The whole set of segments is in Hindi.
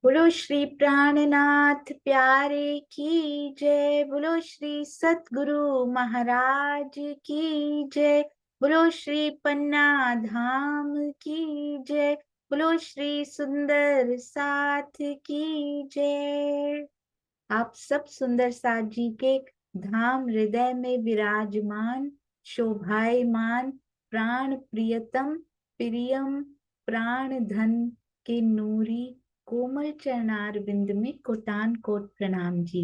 बोलो श्री प्राणनाथ प्यारे की जय। बोलो श्री सतगुरु महाराज की जय। बोलो श्री पन्ना धाम की जय। बोलो श्री सुंदर साथ की जय। आप सब सुंदर साथ जी के धाम हृदय में विराजमान, शोभायमान, प्राण प्रियतम प्रियम प्राण धन के नूरी कोमल चरणार बिंद में कोटान कोट प्रणाम जी।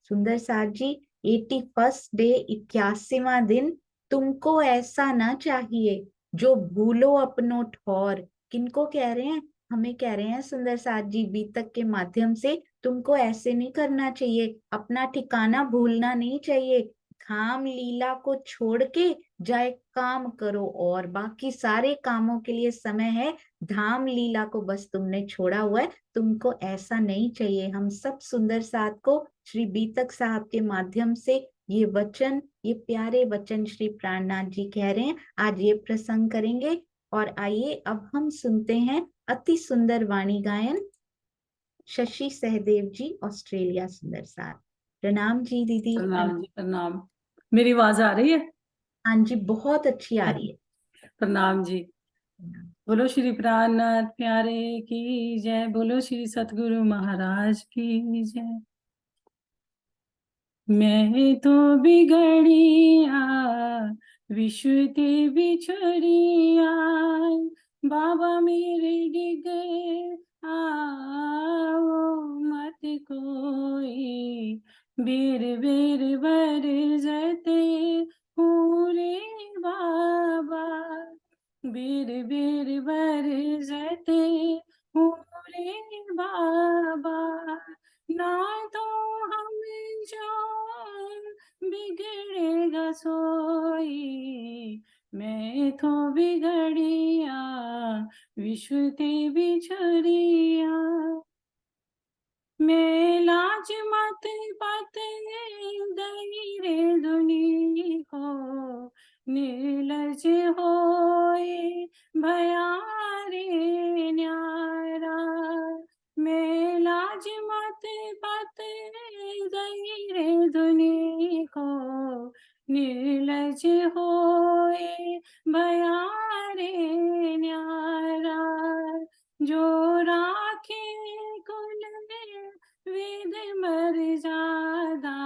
सुंदर साथ जी, 81st डे, 81वां दिन। तुमको ऐसा ना चाहिए जो भूलो अपनो ठौर। किनको कह रहे हैं? हमें कह रहे हैं सुंदर साथ जी बीतक के माध्यम से। तुमको ऐसे नहीं करना चाहिए, अपना ठिकाना भूलना नहीं चाहिए। धाम लीला को छोड़ के जाए काम करो, और बाकी सारे कामों के लिए समय है। धाम लीला को बस तुमने छोड़ा हुआ है, तुमको ऐसा नहीं चाहिए। हम सब सुंदर साथ को श्री बीतक साहब के माध्यम से ये वचन, ये प्यारे वचन श्री प्राणनाथ जी कह रहे हैं। आज ये प्रसंग करेंगे। और आइए अब हम सुनते हैं अति सुंदर वाणी गायन शशि सहदेव जी, ऑस्ट्रेलिया। सुंदर साथ प्रणाम जी दीदी। प्रणाम जी, प्रणाम। मेरी आवाज आ रही है? हाँ जी, बहुत अच्छी आ रही प्रणाम जी। है। बोलो श्री प्राणनाथ प्यारे की जय। बोलो श्री सतगुरु महाराज की जय। मैं तो बिगड़िया विश्व ते बिछड़िया, बाबा मेरे डिग आओ मत कोई, बेर बेर बर जते पूरे बाबा, बेर बेर बर जते पूरे बाबा, ना तो हम जो बिगड़ेगा सोई, मैं तो बिगड़िया विश्व ते बिछड़िया, मैं लाज मत पत गई रे दुनी को, निर्लज होए भयारे न्यारा, मैं लाज मत पत गई रे दुनी को, निर्लज होए भयारे न्यारा, जो राखे कुल वेद मर्यादा,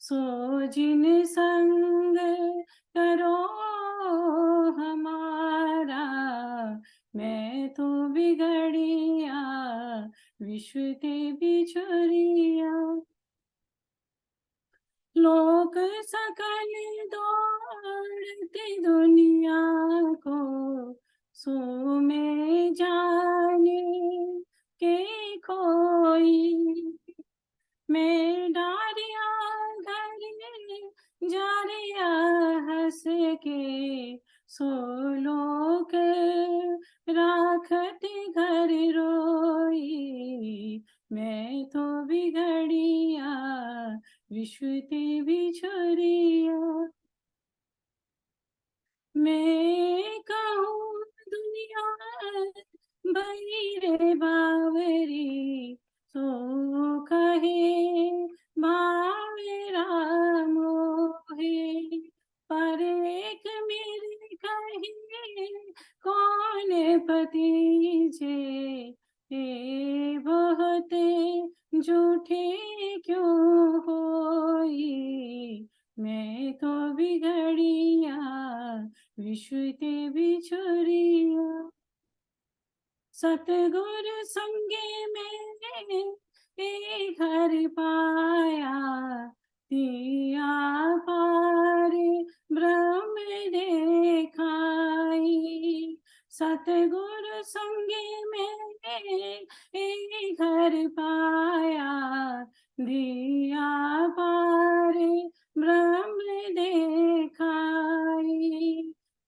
सो जिन संग करो हमारा, मैं तो बिगड़िया विश्व ते बिछड़िया, लोक सकल दौड़ते दुनिया को, सो में जाने के कोई, मैं डारिया घर जारिया हंस के, सो लोक राखत घर रोई, मैं तो बिगड़िया विश्व ते बिछड़िया, मैं कहूँ दुनिया बहिरे बावरी, तो कहे बावरा मोहे, पर एक मेरे कहे कौन पति जे, ए बहुत झूठे क्यों होई, मैं तो बिगड़िया विश्व ते बिछड़िया, सतगुरु संगे में एक घर पाया, दिया पार ब्रह्म देखाई, सतगुरु संगे में एक घर पाया, दिया पार ब्रह्म देखाई,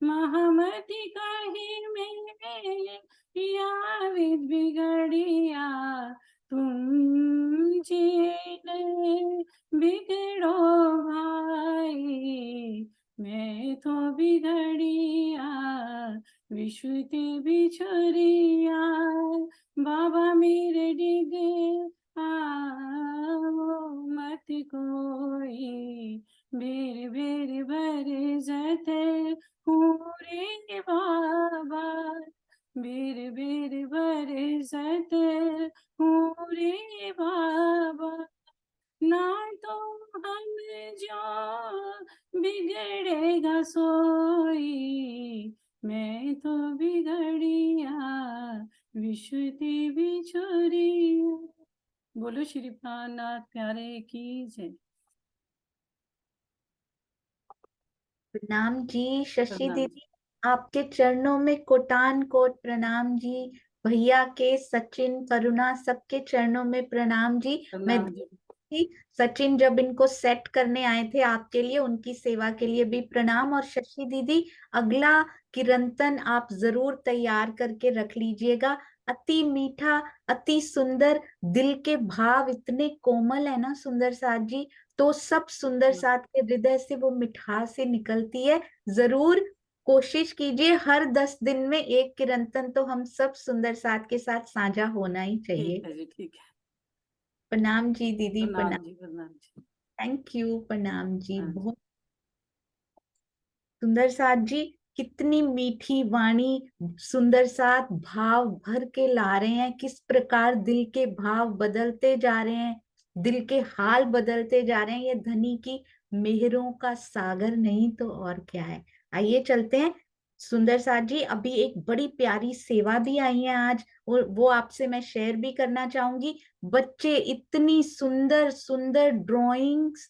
महामति कही में या विद बिगड़िया, तुम जीने बिगड़ो भाई, मैं तो बिगड़िया विश्व ते बिछड़िया, बाबा मेरे डिग बेर बेर बरसत हूँ रे बाबा, ना तो हम जो बिगड़ेगा सोई, मैं तो बिगड़िया विश्रुति बिछोरिया। बोलो श्री प्राणनाथ प्यारे की जय। प्रणाम जी शशि प्रणाम दीदी, आपके चरणों में कोटान कोट प्रणाम जी। भैया के सचिन करुणा सबके चरणों में प्रणाम जी। मैं प्रणाम जी। देखी सचिन जब इनको सेट करने आए थे आपके लिए, उनकी सेवा के लिए भी प्रणाम। और शशि दीदी, अगला किरंतन आप जरूर तैयार करके रख लीजिएगा। अति मीठा, अति सुंदर, दिल के भाव इतने कोमल है ना सुंदर साथ जी। तो सब सुंदर साथ के हृदय से वो मिठास से निकलती है। जरूर कोशिश कीजिए, हर 10 दिन में एक किरंतन तो हम सब सुंदर साथ के साथ साझा होना ही ठीक चाहिए। है जी, ठीक है। प्रणाम जी दीदी, प्रणाम प्रणाम। जी, प्रणाम जी। थैंक यू, प्रणाम जी। हाँ जी। बहुत सुंदर साथ जी, कितनी मीठी वाणी, सुंदर साथ भाव भर के ला रहे हैं। किस प्रकार दिल के भाव बदलते जा रहे हैं, दिल के हाल बदलते जा रहे हैं। ये धनी की मेहरों का सागर नहीं तो और क्या है। आइए चलते हैं। सुंदर साथ जी, अभी एक बड़ी प्यारी सेवा भी आई है आज, और वो आपसे मैं शेयर भी करना चाहूंगी। बच्चे इतनी सुंदर सुंदर ड्राइंग्स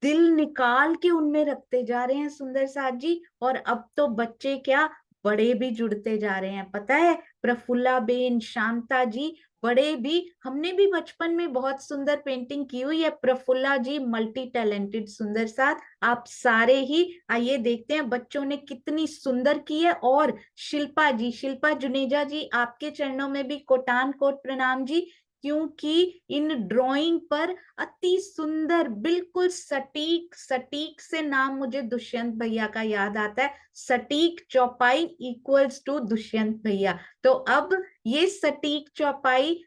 दिल निकाल के उनमें रखते जा रहे हैं सुंदर साथ जी। और अब तो बच्चे क्या, बड़े भी जुड़ते जा रहे हैं, पता है। प्रफुल्ला बेन, शांता जी, बड़े भी। हमने भी बचपन में बहुत सुंदर पेंटिंग की हुई है। प्रफुल्ला जी मल्टी टैलेंटेड सुंदर साथ, आप सारे ही। आइए देखते हैं बच्चों ने कितनी सुंदर की है। और शिल्पा जी, शिल्पा जुनेजा जी, आपके चरणों में भी कोटान कोट प्रणाम जी। क्योंकि इन ड्राइंग पर अति सुंदर, बिल्कुल सटीक, सटीक से नाम मुझे दुष्यंत भैया का याद आता है। सटीक चौपाई इक्वल्स टू दुष्यंत भैया। तो अब ये सटीक चौपाई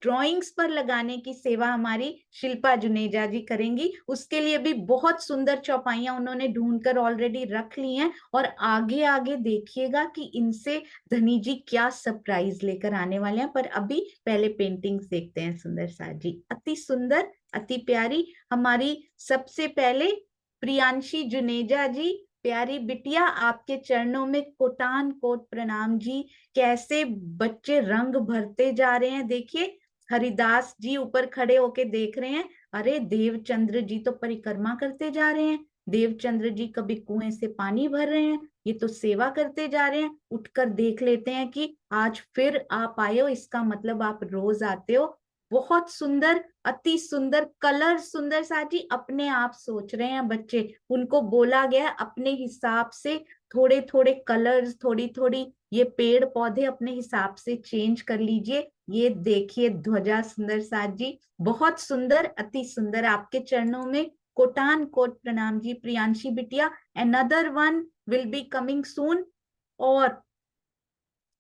ड्राइंग्स पर लगाने की सेवा हमारी शिल्पा जुनेजा जी करेंगी। उसके लिए भी बहुत सुंदर चौपाइयां उन्होंने ढूंढकर ऑलरेडी रख ली हैं। और आगे आगे देखिएगा कि इनसे धनी जी क्या सरप्राइज लेकर आने वाले हैं। पर अभी पहले पेंटिंग्स देखते हैं सुंदर सा जी। अति सुंदर, अति प्यारी। हमारी सबसे पहले प्रियांशी जुनेजा जी, प्यारी बिटिया, आपके चरणों में कोटान कोट प्रणाम जी। कैसे बच्चे रंग भरते जा रहे हैं, देखिए। हरिदास जी ऊपर खड़े होके देख रहे हैं। अरे देवचंद्र जी तो परिक्रमा करते जा रहे हैं। देवचंद्र जी कभी कुएं से पानी भर रहे हैं, ये तो सेवा करते जा रहे हैं। उठकर देख लेते हैं कि आज फिर आप आए हो, इसका मतलब आप रोज आते हो। बहुत सुंदर, अति सुंदर कलर सुंदर साथी अपने आप सोच रहे हैं बच्चे। उनको बोला गया अपने हिसाब से थोड़े थोड़े कलर्स, थोड़ी थोड़ी ये पेड़ पौधे अपने हिसाब से चेंज कर लीजिए। ये देखिए ध्वजा सुंदर साथ जी, बहुत सुंदर, अति सुंदर। आपके चरणों में कोटान कोट प्रणाम जी प्रियांशी बिटिया। Another one will be coming soon. और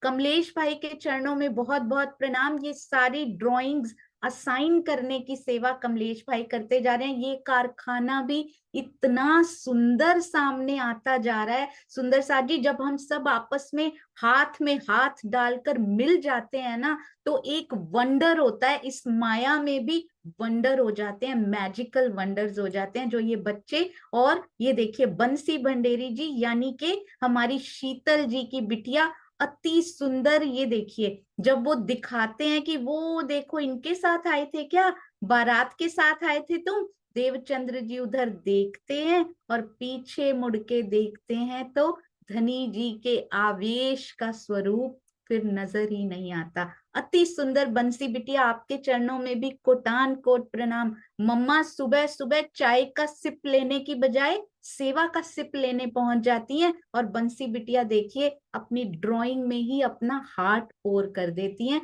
कमलेश भाई के चरणों में बहुत बहुत प्रणाम। ये सारी ड्राइंग्स असाइन करने की सेवा कमलेश भाई करते जा रहे हैं। ये कारखाना भी इतना सुंदर सामने आता जा रहा है सुंदर साथ जी। जब हम सब आपस में हाथ डालकर मिल जाते हैं ना, तो एक वंडर होता है। इस माया में भी वंडर हो जाते हैं, मैजिकल वंडर्स हो जाते हैं जो ये बच्चे। और ये देखिए बंसी भंडेरी जी, यानी कि हमारी शीतल जी की बिटिया, अति सुंदर। ये देखिए जब वो दिखाते हैं कि वो देखो इनके साथ आए थे क्या, बारात के साथ आए थे तुम। देवचंद्र जी उधर देखते हैं और पीछे मुड़ के देखते हैं तो धनी जी के आवेश का स्वरूप फिर नजर ही नहीं आता। अति सुंदर बंसी बिटिया, आपके चरणों में भी कोटान कोट प्रणाम। मम्मा सुबह सुबह चाय का सिप लेने की बजाय सेवा का सिप लेने पहुंच जाती हैं। और बंसी बिटिया देखिए अपनी ड्राइंग में ही अपना हार्ट पोर कर देती हैं।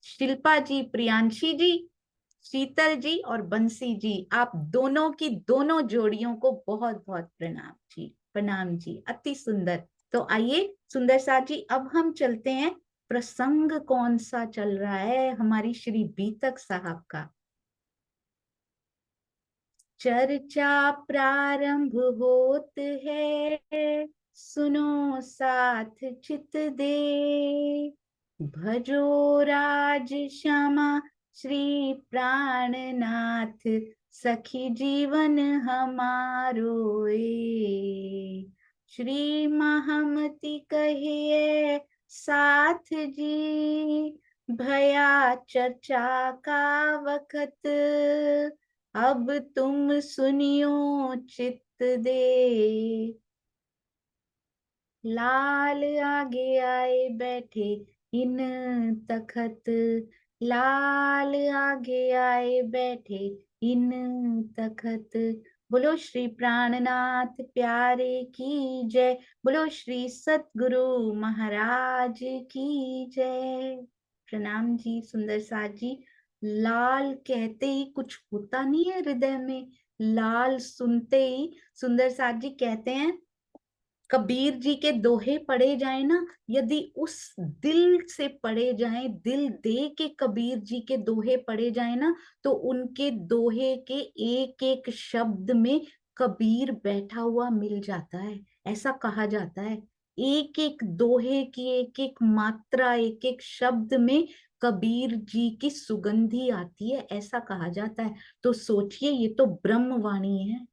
शिल्पा जी, प्रियांशी जी, शीतल जी और बंसी जी, आप दोनों की दोनों जोड़ियों को बहुत बहुत प्रणाम जी, प्रणाम जी। अति सुंदर। तो आइए सुंदर साथ जी, अब हम चलते हैं। प्रसंग कौन सा चल रहा है, हमारी श्री बीतक साहब का। चर्चा प्रारंभ होत है, सुनो साथ चित दे। भजो राज श्यामा श्री प्राणनाथ, सखी जीवन हमारो ए। श्री महामति कहिए साथ जी, भया चर्चा का वखत, अब तुम सुनियो चित्त दे। लाल आगे आए बैठे इन तखत, लाल आगे आए बैठे इन तखत। बोलो श्री प्राणनाथ प्यारे की जय, बोलो श्री सतगुरु महाराज की जय। प्रणाम जी सुंदर साथ जी। लाल कहते ही कुछ होता नहीं है हृदय में, लाल सुनते ही सुंदर साथ जी कहते हैं कबीर जी के दोहे पढ़े जाए ना, यदि उस दिल से पढ़े जाए, दिल दे के कबीर जी के दोहे पढ़े जाए ना, तो उनके दोहे के एक एक शब्द में कबीर बैठा हुआ मिल जाता है, ऐसा कहा जाता है। एक एक दोहे की एक एक मात्रा, एक एक शब्द में कबीर जी की सुगंधी आती है, ऐसा कहा जाता है। तो सोचिए, ये तो ब्रह्मवाणी है,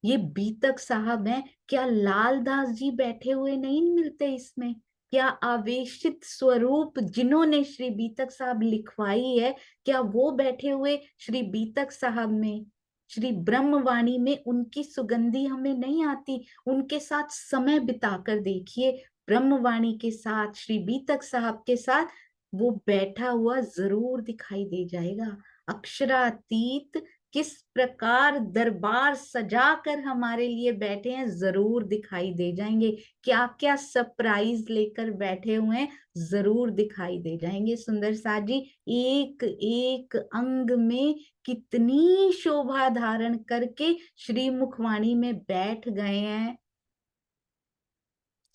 ये बीतक साहब हैं। क्या लालदास जी बैठे हुए नहीं मिलते इसमें? क्या आवेशित स्वरूप जिन्होंने श्री बीतक साहब लिखवाई है, क्या वो बैठे हुए श्री बीतक साहब में, श्री ब्रह्मवाणी में उनकी सुगंधी हमें नहीं आती? उनके साथ समय बिताकर देखिए, ब्रह्मवाणी के साथ, श्री बीतक साहब के साथ, वो बैठा हुआ जरूर दिखाई दे जाएगा। अक्षरातीत किस प्रकार दरबार सजाकर हमारे लिए बैठे हैं, जरूर दिखाई दे जाएंगे। क्या क्या सरप्राइज लेकर बैठे हुए हैं, जरूर दिखाई दे जाएंगे। सुंदर साथ जी एक एक अंग में कितनी शोभा धारण करके श्री मुखवाणी में बैठ गए हैं।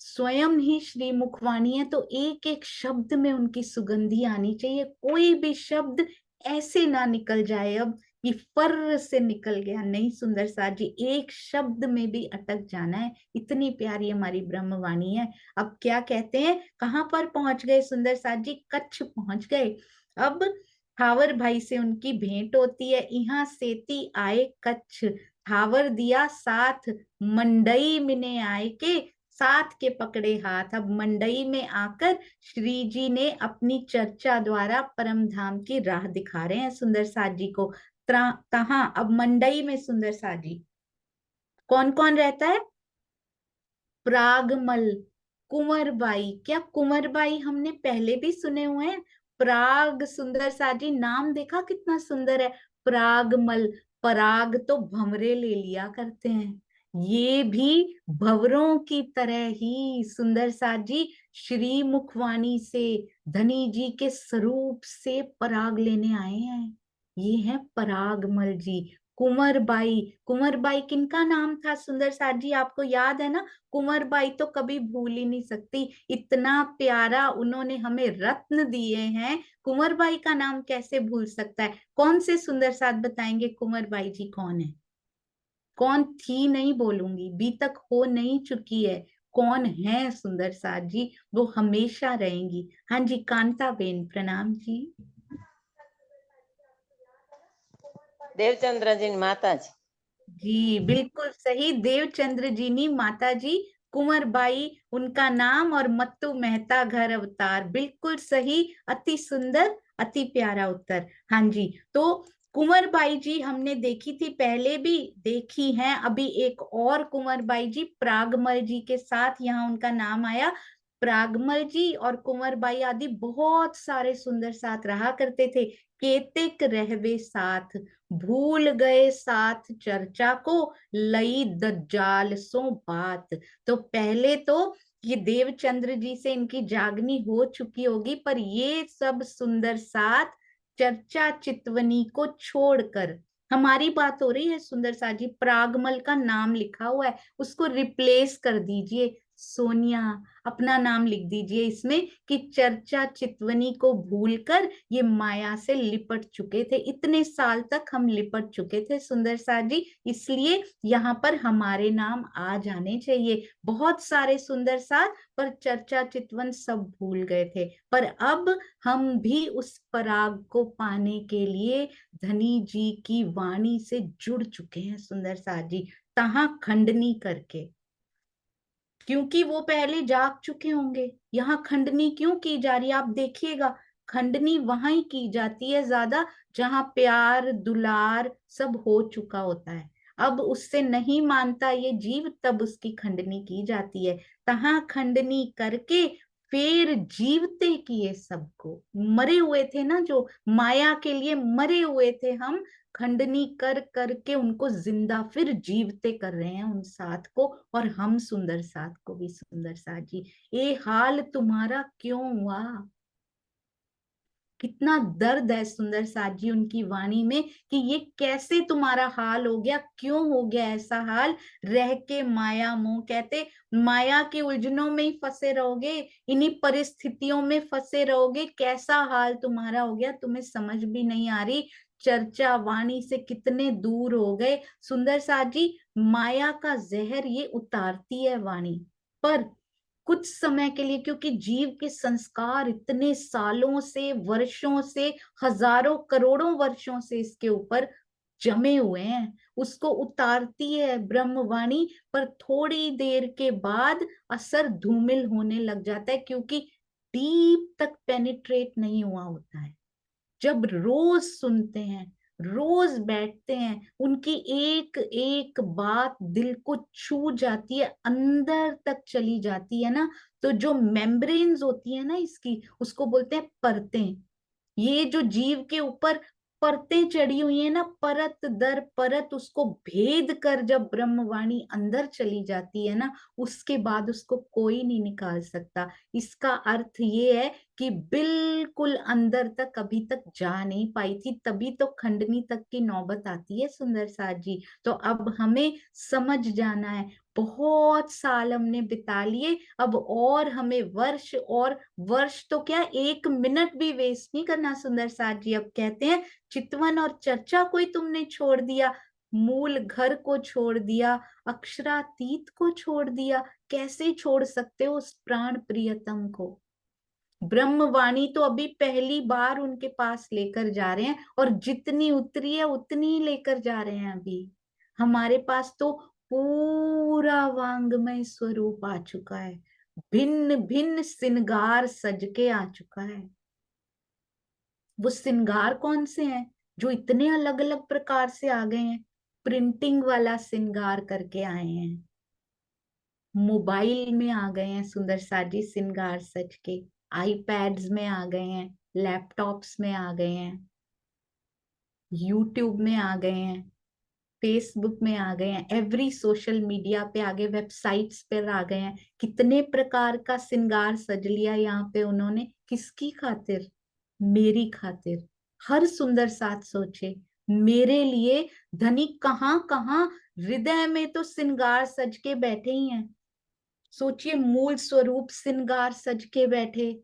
स्वयं ही श्री मुखवाणी है, तो एक एक शब्द में उनकी सुगंधी आनी चाहिए। कोई भी शब्द ऐसे ना निकल जाए अब कि फर्र से निकल गया, नहीं सुंदर साथ जी, एक शब्द में भी अटक जाना है। इतनी प्यारी हमारी ब्रह्मवाणी है। अब क्या कहते हैं, कहाँ पर पहुंच गए सुंदर साथ जी? कच्छ पहुंच गए। अब थावर भाई से उनकी भेंट होती है। यहाँ सेती आए कच्छ, थावर दिया साथ, मंडई मिने आए के, साथ के पकड़े हाथ। अब मंडई में आकर श्री जी ने अपनी चर्चा द्वारा परम धाम की राह दिखा रहे हैं सुंदर साथ जी को। कहाँ? अब मंडई में सुंदर साथ जी कौन कौन रहता है? प्रागमल, कुंवरबाई। क्या कुंवरबाई हमने पहले भी सुने हुए हैं? प्राग, सुंदर साथ जी नाम देखा कितना सुंदर है, प्रागमल। पराग तो भंवरे ले लिया करते हैं, ये भी भंवरों की तरह ही सुंदर साथ जी श्री मुखवाणी से, धनी जी के स्वरूप से पराग लेने आए हैं। ये है परागमल जी। कुंवरबाई, कुंवरबाई किनका नाम था सुंदर साथ जी? आपको याद है ना? कुंवरबाई तो कभी भूल ही नहीं सकती, इतना प्यारा उन्होंने हमें रत्न दिए हैं, कुंवरबाई का नाम कैसे भूल सकता है? कौन से सुंदर साथ बताएंगे कुंवरबाई जी कौन है? कौन थी नहीं बोलूंगी, बीतक हो नहीं चुकी है, कौन है सुंदर साथ जी? वो हमेशा रहेंगी। हाँ जी कांता बेन, प्रणाम जी। देवचंद्र जी माता जी। जी बिल्कुल सही, देवचंद्र जी नी माता जी, कुंवरबाई उनका नाम, और मत्तू मेहता घर अवतार। बिल्कुल सही, अति सुंदर, अति प्यारा उत्तर। हाँ जी, तो कुंवरबाई जी हमने देखी थी, पहले भी देखी हैं, अभी एक और कुंवरबाई जी प्रागमल जी के साथ यहाँ उनका नाम आया। प्रागमल जी और कुंवरबाई आदि बहुत सारे सुंदर साथ रहा करते थे। केतिक रहवे साथ, भूल गए साथ चर्चा को, लई दज्जाल सो बात। तो पहले तो ये देवचंद्र जी से इनकी जागनी हो चुकी होगी, पर ये सब सुंदर साथ चर्चा चितवनी को छोड़कर, हमारी बात हो रही है सुंदर साथ जी, प्रागमल का नाम लिखा हुआ है, उसको रिप्लेस कर दीजिए, सोनिया, अपना नाम लिख दीजिए इसमें कि चर्चा चितवनी को भूलकर ये माया से लिपट चुके थे। इतने साल तक हम लिपट चुके थे सुंदर सा जी, इसलिए यहाँ पर हमारे नाम आ जाने चाहिए। बहुत सारे सुंदर सा, पर चर्चा चितवन सब भूल गए थे। पर अब हम भी उस पराग को पाने के लिए धनी जी की वाणी से जुड़ चुके हैं सुंदर सा जी, तहा खंडनी करके। क्योंकि वो पहले जाग चुके होंगे। यहाँ खंडनी क्यों की जा रही है आप देखिएगा। खंडनी वहां ही की जाती है ज्यादा जहां प्यार दुलार सब हो चुका होता है। अब उससे नहीं मानता ये जीव, तब उसकी खंडनी की जाती है। तहां खंडनी करके फिर जीवते किए सबको। मरे हुए थे ना, जो माया के लिए मरे हुए थे हम, खंडनी कर करके उनको जिंदा फिर जीवते कर रहे हैं उन साथ को। और हम सुंदर साथ को भी सुंदर साथ जी, ये हाल तुम्हारा क्यों हुआ। कितना दर्द है सुंदर साथ जी उनकी वाणी में कि ये कैसे तुम्हारा हाल हो गया, क्यों हो गया ऐसा हाल। रह के माया मोह, कहते माया के उलझनों में ही फंसे रहोगे, इन्हीं परिस्थितियों में फंसे रहोगे। कैसा हाल तुम्हारा हो गया, तुम्हें समझ भी नहीं आ रही। चर्चा वाणी से कितने दूर हो गए सुंदर साथ जी। माया का जहर ये उतारती है वाणी, पर कुछ समय के लिए, क्योंकि जीव के संस्कार इतने सालों से वर्षों से हजारों करोड़ों वर्षों से इसके ऊपर जमे हुए हैं, उसको उतारती है ब्रह्मवाणी। पर थोड़ी देर के बाद असर धूमिल होने लग जाता है, क्योंकि डीप तक पेनिट्रेट नहीं हुआ होता है। जब रोज सुनते हैं, रोज बैठते हैं, उनकी एक एक बात दिल को छू जाती है, अंदर तक चली जाती है ना, तो जो मेम्ब्रेन्स होती है ना इसकी, उसको बोलते हैं परतें। ये जो जीव के ऊपर परतें चढ़ी हुई है ना, परत दर परत, उसको भेद कर जब ब्रह्मवाणी अंदर चली जाती है ना, उसके बाद उसको कोई नहीं निकाल सकता। इसका अर्थ ये है कि बिल्कुल अंदर तक अभी तक जा नहीं पाई थी, तभी तो खंडनी तक की नौबत आती है सुंदर साथ जी। तो अब हमें समझ जाना है, बहुत साल हमने बिता लिए, अब और हमें वर्ष, और वर्ष तो क्या, एक मिनट भी वेस्ट नहीं करना सुंदर साथ जी। अब कहते हैं चितवन और चर्चा को ही तुमने छोड़ दिया, मूल घर को छोड़ दिया, अक्षरातीत को छोड़ दिया, कैसे छोड़ सकते हो उस प्राण प्रियतम को। ब्रह्मवाणी तो अभी पहली बार उनके पास लेकर जा रहे हैं, और जितनी उतरी है उतनी ही लेकर जा रहे हैं अभी। हमारे पास तो पूरा वांग्मय स्वरूप आ चुका है, भिन्न भिन्न श्रृंगार सज के आ चुका है। वो श्रृंगार कौन से हैं जो इतने अलग अलग प्रकार से आ गए हैं। प्रिंटिंग वाला श्रृंगार करके आए हैं, मोबाइल में आ गए हैं सुंदर साजी श्रृंगार सच के, आईपैड्स में आ गए हैं, लैपटॉप्स में आ गए हैं, यूट्यूब में आ गए हैं, फेसबुक में आ गए हैं, एवरी सोशल मीडिया पे आ गए, वेबसाइट्स पर आ गए हैं। कितने प्रकार का श्रृंगार सज लिया यहाँ पे उन्होंने, किसकी खातिर, मेरी खातिर। हर सुंदर साथ सोचे मेरे लिए, धनी कहाँ कहाँ हृदय में तो श्रृंगार सज के बैठे ही हैं। सोचिए, मूल स्वरूप श्रृंगार सज के बैठे,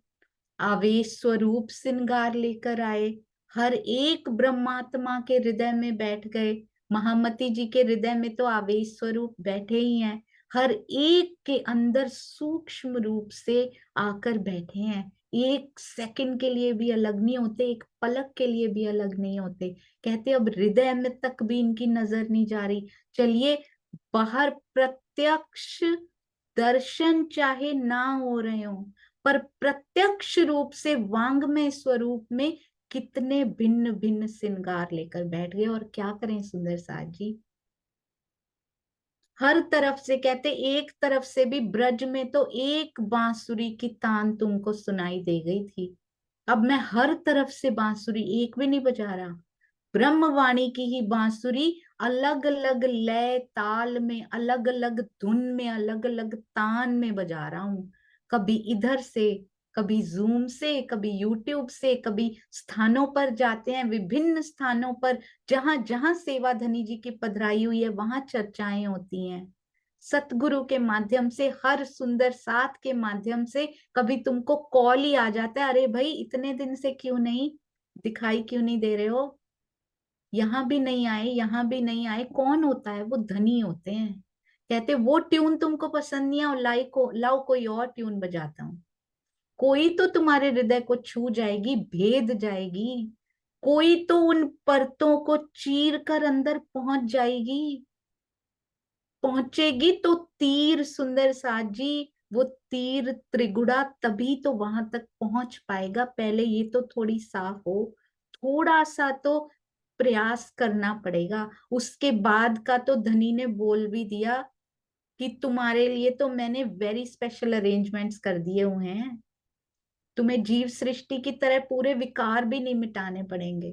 आवेश स्वरूप श्रृंगार लेकर आए, हर एक ब्रह्मात्मा के हृदय में बैठ गए। महामती जी के हृदय में तो आवेश स्वरूप बैठे ही हैं, हर एक के अंदर सूक्ष्म रूप से आकर बैठे हैं। एक सेकंड के लिए भी अलग नहीं होते, एक पलक के लिए भी अलग नहीं होते। कहते अब हृदय में तक भी इनकी नजर नहीं जा रही। चलिए, बाहर प्रत्यक्ष दर्शन चाहे ना हो रहे हो, पर प्रत्यक्ष रूप से वांग्मय स्वरूप में कितने भिन्न भिन्न श्रृंगार लेकर बैठ गए। और क्या करें सुंदर साथ जी, हर तरफ से, कहते एक तरफ से भी ब्रज में तो एक बांसुरी की तान तुमको सुनाई दे गई थी, अब मैं हर तरफ से बांसुरी एक भी नहीं बजा रहा। ब्रह्मवाणी की ही बांसुरी अलग अलग लय ताल में, अलग अलग धुन में, अलग अलग तान में बजा रहा हूं। कभी इधर से, कभी जूम से, कभी यूट्यूब से, कभी स्थानों पर जाते हैं, विभिन्न स्थानों पर जहां जहां सेवा धनी जी की पधराई हुई है वहां चर्चाएं होती हैं। सतगुरु के माध्यम से, हर सुंदर साथ के माध्यम से। कभी तुमको कॉल ही आ जाता है, अरे भाई इतने दिन से क्यों नहीं दिखाई, क्यों नहीं दे रहे हो, यहाँ भी नहीं आए, यहाँ भी नहीं आए। कौन होता है? वो धनी होते हैं। कहते वो ट्यून तुमको पसंद नहीं है, और लाओ कोई और ट्यून बजाता हूँ। कोई तो तुम्हारे हृदय को छू जाएगी, भेद जाएगी। कोई तो उन परतों को चीर कर अंदर पहुंच जाएगी। पहुंचेगी तो तीर सुंदर साथ जी, वो तीर त्रिगुड़ा तभी तो वहां तक पहुंच पाएगा। पहले ये तो थोड़ी साफ हो, थोड़ा सा तो प्रयास करना पड़ेगा। उसके बाद का तो धनी ने बोल भी दिया कि तुम्हारे लिए तो मैंने वेरी स्पेशल अरेंजमेंट्स कर दिए हुए हैं। तुम्हें जीव सृष्टि की तरह पूरे विकार भी नहीं मिटाने पड़ेंगे।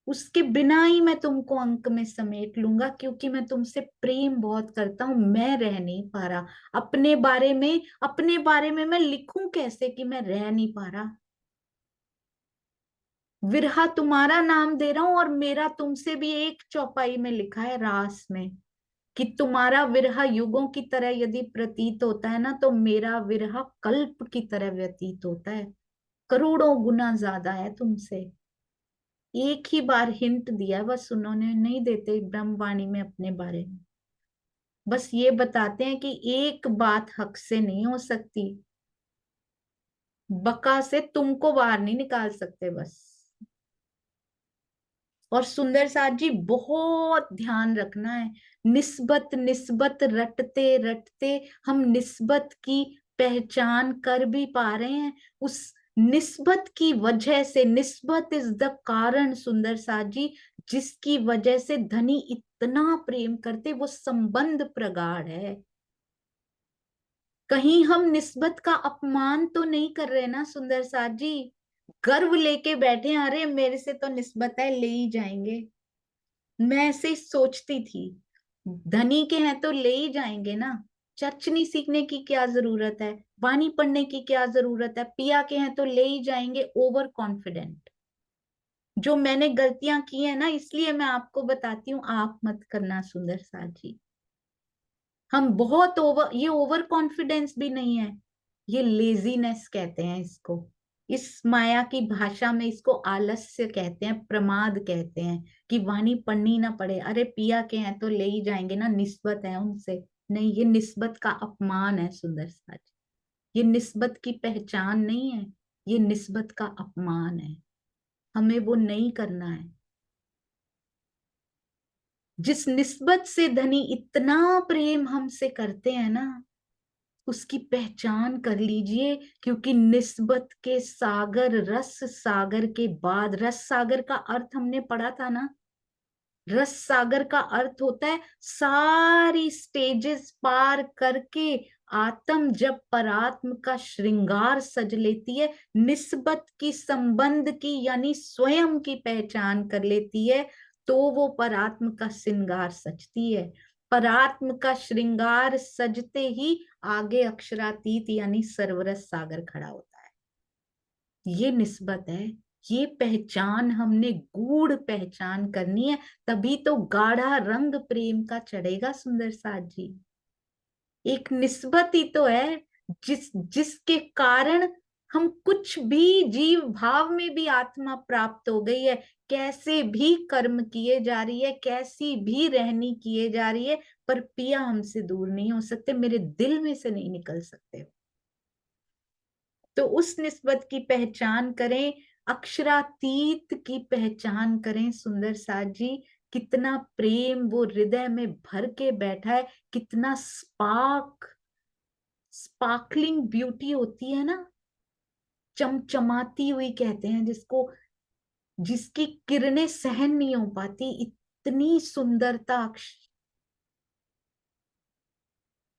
उसके बिना ही मैं तुमको अंक में समेट लूंगा, क्योंकि मैं तुमसे प्रेम बहुत करता हूं। मैं रह नहीं पा रहा अपने बारे में मैं लिखूं कैसे कि मैं रह नहीं पा रहा। विरहा तुम्हारा नाम दे रहा हूं, और मेरा तुमसे भी एक चौपाई में लिखा है रास में, कि तुम्हारा विरह युगों की तरह यदि प्रतीत होता है ना, तो मेरा विरह कल्प की तरह व्यतीत होता है। करोड़ों गुना ज्यादा है तुमसे। एक ही बार हिंट दिया बस उन्होंने, नहीं देते ब्रह्मवाणी में अपने बारे में। बस ये बताते हैं कि एक बात हक से नहीं हो सकती, बका से तुमको बाहर नहीं निकाल सकते बस। और सुंदर साथ जी बहुत ध्यान रखना है, निस्बत निस्बत रटते रटते हम निस्बत की पहचान कर भी पा रहे हैं। उस निस्बत की वजह से, निस्बत इज द कारण सुंदर साथ जी, जिसकी वजह से धनी इतना प्रेम करते, वो संबंध प्रगाढ़ है। कहीं हम निस्बत का अपमान तो नहीं कर रहे ना सुंदर साथ जी? गर्व लेके बैठे हैं, अरे मेरे से तो निस्बत है, ले ही जाएंगे। मैं ऐसे ही सोचती थी, धनी के हैं तो ले ही जाएंगे ना। चर्च नहीं सीखने की क्या जरूरत है, वाणी पढ़ने की क्या जरूरत है, पिया के हैं तो ले ही जाएंगे। Over confident. जो मैंने गलतियां की है ना, इसलिए मैं आपको बताती हूँ, आप मत करना सुंदर साथ जी। हम बहुत ये ओवर कॉन्फिडेंस भी नहीं है, ये लेजीनेस कहते हैं इसको। इस माया की भाषा में इसको आलस्य कहते हैं, प्रमाद कहते हैं, कि वाणी पढ़नी ना पड़े। अरे पिया के हैं तो ले ही जाएंगे ना, निस्बत है उनसे। नहीं, ये निस्बत का अपमान है सुंदर साज। ये निस्बत की पहचान नहीं है, ये निस्बत का अपमान है। हमें वो नहीं करना है। जिस निस्बत से धनी इतना प्रेम हमसे करते हैं ना, उसकी पहचान कर लीजिए। क्योंकि निस्बत के सागर, रस सागर के बाद, रस सागर का अर्थ हमने पढ़ा था ना, रस सागर का अर्थ होता है सारी स्टेजेस पार करके आत्म जब परात्म का श्रृंगार सज लेती है, निस्बत की, संबंध की, यानी स्वयं की पहचान कर लेती है, तो वो परात्म का श्रृंगार सजती है। परात्म का श्रृंगार सजते ही आगे अक्षरातीत यानी सर्वरस सागर खड़ा होता है। ये निस्बत है, ये पहचान हमने गूढ़ पहचान करनी है, तभी तो गाढ़ा रंग प्रेम का चढ़ेगा सुंदर साथ जी। एक निस्बत ही तो है जिसके कारण हम कुछ भी, जीव भाव में भी आत्मा प्राप्त हो गई है, कैसे भी कर्म किए जा रही है, कैसी भी रहनी किए जा रही है, पर पिया हमसे दूर नहीं हो सकते, मेरे दिल में से नहीं निकल सकते। तो उस निस्बत की पहचान करें, अक्षरातीत की पहचान करें सुंदर साथ जी। कितना प्रेम वो हृदय में भर के बैठा है, कितना स्पार्कलिंग ब्यूटी होती है ना, चमचमाती हुई कहते हैं जिसको, जिसकी किरणें सहन नहीं हो पाती, इतनी सुंदरता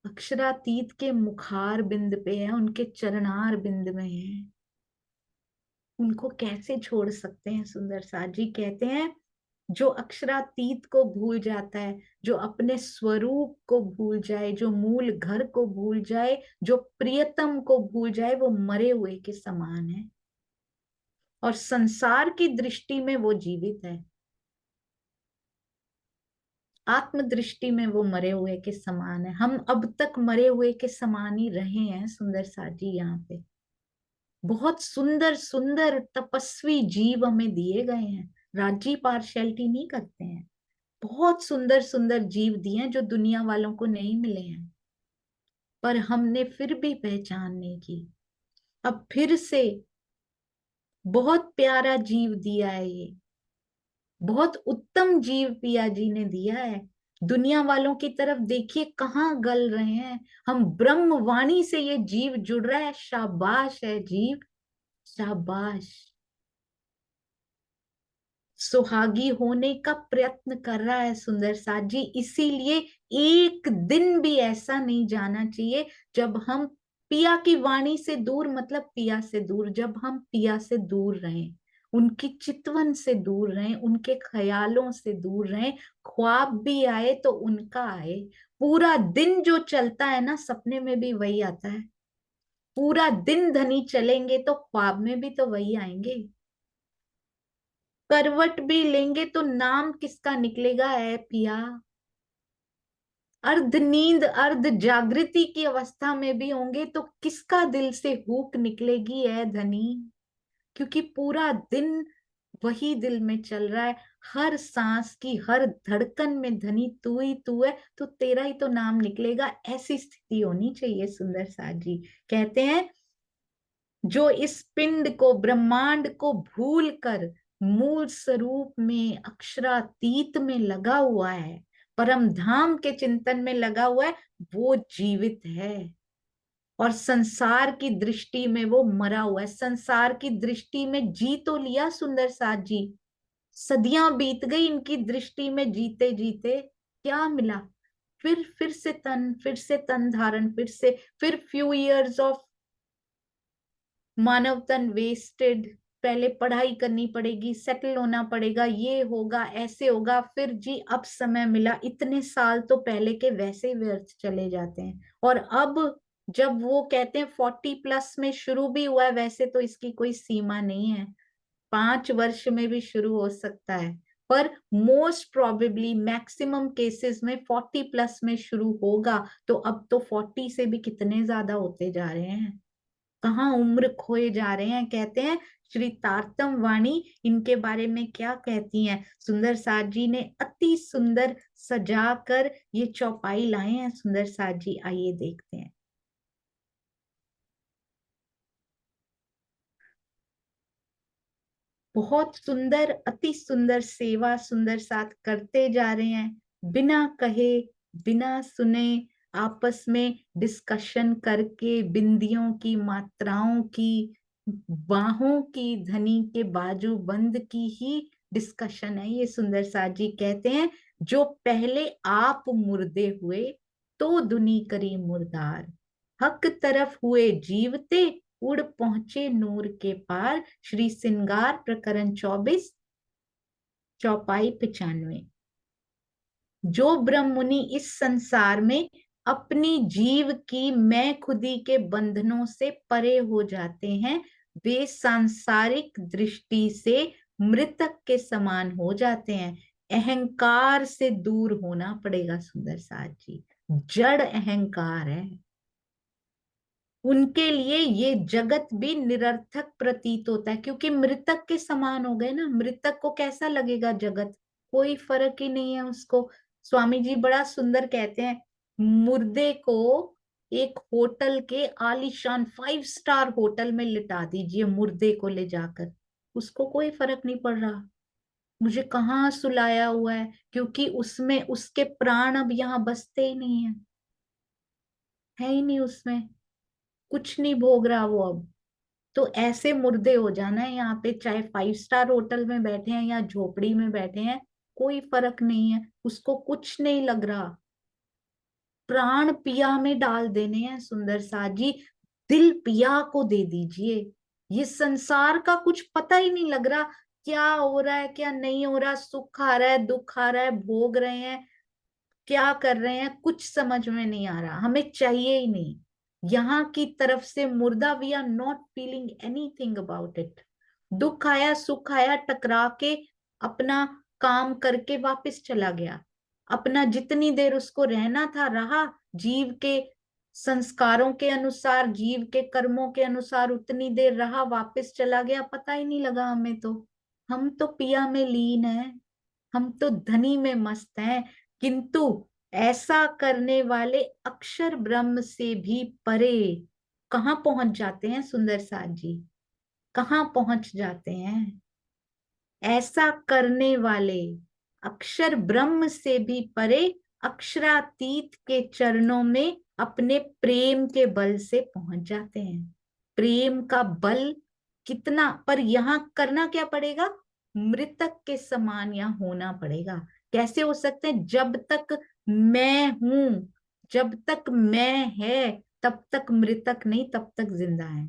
अक्षरातीत के मुखार बिंद पे है, उनके चरणार बिंद में है। उनको कैसे छोड़ सकते हैं सुंदर साथ जी? कहते हैं जो अक्षरातीत को भूल जाता है, जो अपने स्वरूप को भूल जाए, जो मूल घर को भूल जाए, जो प्रियतम को भूल जाए, वो मरे हुए के समान है। और संसार की दृष्टि में वो जीवित है। आत्म दृष्टि में वो मरे हुए के समान है। हम अब तक मरे हुए के समान ही रहे हैं सुंदर साजी। यहाँ पे बहुत सुंदर सुंदर तपस्वी जीव हमें दिए गए हैं, राज्य पार्शियलिटी नहीं करते हैं। बहुत सुंदर सुंदर जीव दिए हैं जो दुनिया वालों को नहीं मिले हैं, पर हमने फिर भी पहचान नहीं की। अब फिर से बहुत प्यारा जीव दिया है ये, बहुत उत्तम जीव पिया जी ने दिया है। दुनिया वालों की तरफ देखिए कहाँ गल रहे हैं। हम ब्रह्म वाणी से ये जीव जुड़ रहा है। शाबाश है जीव, शाबाश। सुहागी होने का प्रयत्न कर रहा है सुंदर साथ जी। इसीलिए एक दिन भी ऐसा नहीं जाना चाहिए जब हम पिया की वाणी से दूर, मतलब पिया से दूर, जब हम पिया से दूर रहें, उनकी चितवन से दूर रहें, उनके ख्यालों से दूर रहें। ख्वाब भी आए तो उनका आए। पूरा दिन जो चलता है ना, सपने में भी वही आता है। पूरा दिन धनी चलेंगे तो ख्वाब में भी तो वही आएंगे। करवट भी लेंगे तो नाम किसका निकलेगा है पिया। अर्ध नींद अर्ध जागृति की अवस्था में भी होंगे तो किसका दिल से हुक निकलेगी है धनी। क्योंकि पूरा दिन वही दिल में चल रहा है। हर सांस की हर धड़कन में धनी तू ही तू है, तो तेरा ही तो नाम निकलेगा। ऐसी स्थिति होनी चाहिए सुंदर साथ जी। कहते हैं जो इस पिंड को, ब्रह्मांड को भूल कर मूल स्वरूप में अक्षरातीत में लगा हुआ है, परम धाम के चिंतन में लगा हुआ है, वो जीवित है। और संसार की दृष्टि में वो मरा हुआ है। संसार की दृष्टि में जी तो लिया सुंदर साथ जी, सदियां बीत गई इनकी दृष्टि में जीते जीते। क्या मिला? फिर से तन धारण, फिर फ्यू इयर्स ऑफ मानव तन वेस्टेड। पहले पढ़ाई करनी पड़ेगी, सेटल होना पड़ेगा, ये होगा ऐसे होगा, फिर जी अब समय मिला। इतने साल तो पहले के वैसे ही व्यर्थ चले जाते हैं। और अब जब वो कहते हैं 40+ में शुरू भी हुआ है, वैसे तो इसकी कोई सीमा नहीं है, 5 वर्ष में भी शुरू हो सकता है। पर मोस्ट प्रोबेबली मैक्सिमम केसेस में 40+ में शुरू होगा। तो अब तो 40 से भी कितने ज्यादा होते जा रहे हैं, कहाँ उम्र खोए जा रहे हैं। कहते हैं श्री तारतम वाणी इनके बारे में क्या कहती हैं। सुंदर साथ जी ने अति सुंदर सजा कर ये चौपाई लाए हैं। सुंदर साथ जी आइए देखते हैं। बहुत सुंदर, अति सुंदर सेवा सुंदर साथ करते जा रहे हैं, बिना कहे बिना सुने, आपस में डिस्कशन करके, बिंदियों की मात्राओं की, बाहों की, धनी के बाजू बंद की ही डिस्कशन है ये। सुंदर साथ जी कहते हैं जो पहले आप मुर्दे हुए तो दुनी करी मुर्दार, हक तरफ हुए जीवते उड़ पहुंचे नूर के पार। श्री सिंगार प्रकरण 24, चौपाई 95। जो ब्रह्म मुनि इस संसार में अपनी जीव की मैं खुदी के बंधनों से परे हो जाते हैं, वे सांसारिक दृष्टि से मृतक के समान हो जाते हैं। अहंकार से दूर होना पड़ेगा सुंदर साथ जी। जड़ अहंकार है, उनके लिए ये जगत भी निरर्थक प्रतीत होता है, क्योंकि मृतक के समान हो गए ना। मृतक को कैसा लगेगा जगत? कोई फर्क ही नहीं है उसको। स्वामी जी बड़ा सुंदर कहते हैं, मुर्दे को एक होटल के आलीशान 5 स्टार होटल में लिटा दीजिए, मुर्दे को ले जाकर, उसको कोई फर्क नहीं पड़ रहा मुझे कहाँ सुलाया हुआ है, क्योंकि उसमें उसके प्राण अब यहाँ बसते ही नहीं है ही नहीं उसमें, कुछ नहीं भोग रहा वो अब। तो ऐसे मुर्दे हो जाना है यहाँ पे, चाहे 5 स्टार होटल में बैठे हैं या झोपड़ी में बैठे हैं, कोई फर्क नहीं है, उसको कुछ नहीं लग रहा। प्राण पिया में डाल देने हैं सुंदर साथ जी, दिल पिया को दे दीजिए। ये संसार का कुछ पता ही नहीं लग रहा, क्या हो रहा है क्या नहीं हो रहा, सुख आ रहा है दुख आ रहा है, भोग रहे हैं क्या कर रहे हैं, कुछ समझ में नहीं आ रहा, हमें चाहिए ही नहीं। यहाँ की तरफ से मुर्दा, we are not feeling anything about it. दुख आया सुख आया, टकरा के अपना काम करके वापस चला गया। अपना जितनी देर उसको रहना था रहा, जीव के संस्कारों के अनुसार, जीव के कर्मों के अनुसार उतनी देर रहा, वापस चला गया, पता ही नहीं लगा हमें तो। हम तो पिया में लीन है, हम तो धनी में मस्त हैं। किंतु ऐसा करने वाले अक्षर ब्रह्म से भी परे कहाँ पहुंच जाते हैं सुंदर साथ जी, कहाँ पहुंच जाते हैं? ऐसा करने वाले अक्षर ब्रह्म से भी परे अक्षरातीत के चरणों में अपने प्रेम के बल से पहुंच जाते हैं। प्रेम का बल कितना, पर यहां करना क्या पड़ेगा? मृतक के समान यहाँ होना पड़ेगा। कैसे हो सकते हैं? जब तक मैं हूं, जब तक मैं है, तब तक मृतक नहीं, तब तक जिंदा है।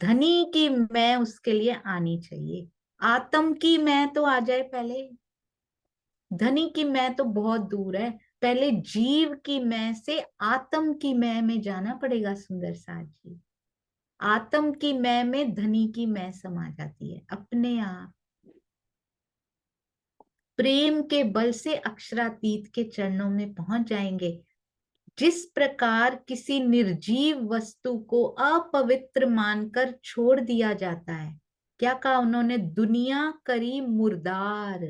धनी की मैं उसके लिए आनी चाहिए, आत्म की मैं तो आ जाए पहले, धनी की मैं तो बहुत दूर है। पहले जीव की मैं से आत्म की मैं में जाना पड़ेगा सुंदर साथ जी। आत्म की मैं में धनी की मैं समा जाती है अपने आप। प्रेम के बल से अक्षरातीत के चरणों में पहुंच जाएंगे। जिस प्रकार किसी निर्जीव वस्तु को अपवित्र मानकर छोड़ दिया जाता है, क्या कहा उन्होंने? दुनिया करी मुर्दार।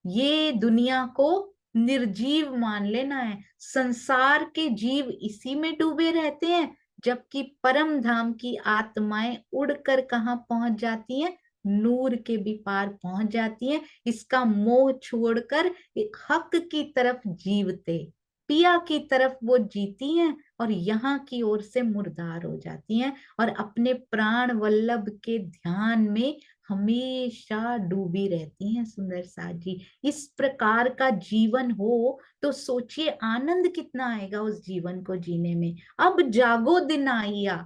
ये दुनिया को निर्जीव मान लेना है। संसार के जीव इसी में डूबे रहते हैं, जबकि परम धाम की आत्माएं उड़कर कहाँ पहुंच जाती हैं? नूर के भी पार पहुंच जाती हैं। इसका मोह छोड़कर एक हक की तरफ जीवते, पिया की तरफ वो जीती हैं, और यहाँ की ओर से मुर्दार हो जाती हैं, और अपने प्राण वल्लभ के ध्यान में हमेशा डूबी रहती हैं सुंदर साथ जी। इस प्रकार का जीवन हो तो सोचिए आनंद कितना आएगा उस जीवन को जीने में। अब जागो दिन आइया,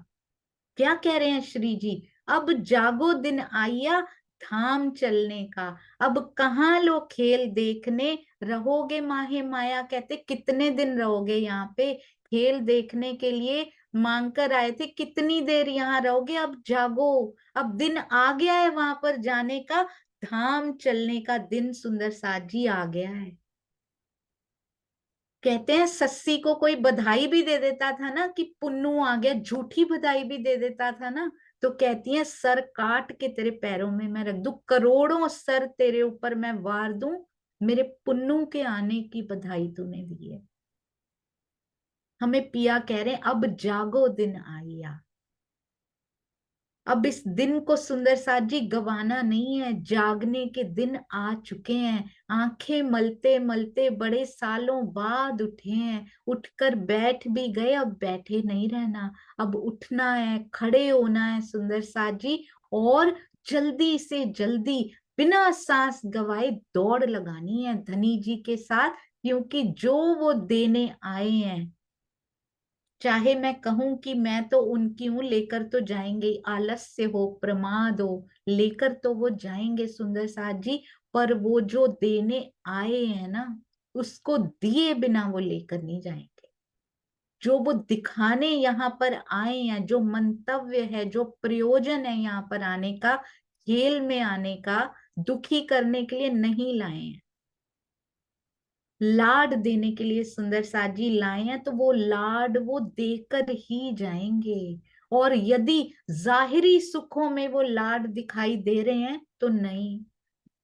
क्या कह रहे हैं श्री जी? अब जागो दिन आइया धाम चलने का। अब कहाँ लो खेल देखने, रहोगे माहे माया। कहते कितने दिन रहोगे यहाँ पे? खेल देखने के लिए मांग कर आए थे, कितनी देर यहाँ रहोगे? अब जागो, अब दिन आ गया है वहां पर जाने का, धाम चलने का दिन सुंदर साथ जी आ गया है। कहते हैं सस्सी को कोई बधाई भी दे देता था ना कि पुन्नू आ गया, झूठी बधाई भी दे देता था ना, तो कहती है सर काट के तेरे पैरों में मैं रख दूं, करोड़ों सर तेरे ऊपर मैं वार दूं, मेरे पुन्नू के आने की बधाई तूने दी है। हमें पिया कह रहे हैं अब जागो दिन आइया। अब इस दिन को सुंदर साथ जी गवाना नहीं है, जागने के दिन आ चुके हैं। आंखें मलते मलते बड़े सालों बाद उठे हैं, उठकर बैठ भी गए, अब बैठे नहीं रहना, अब उठना है, खड़े होना है सुंदर साथ जी, और जल्दी से जल्दी बिना सांस गवाए दौड़ लगानी है धनी जी के साथ, क्योंकि जो वो देने आए हैं, चाहे मैं कहूं कि मैं तो उनकी हूं, लेकर तो जाएंगे, आलस्य हो प्रमाद हो, लेकर तो वो जाएंगे सुंदर साथ जी, पर वो जो देने आए हैं ना, उसको दिए बिना वो लेकर नहीं जाएंगे। जो वो दिखाने यहाँ पर आए हैं, जो मंतव्य है, जो प्रयोजन है यहाँ पर आने का, खेल में आने का, दुखी करने के लिए नहीं लाए हैं, लाड देने के लिए सुंदर साथ जी लाए हैं, तो वो लाड वो देकर ही जाएंगे। और यदि जाहिरी सुखों में वो लाड दिखाई दे रहे हैं तो नहीं,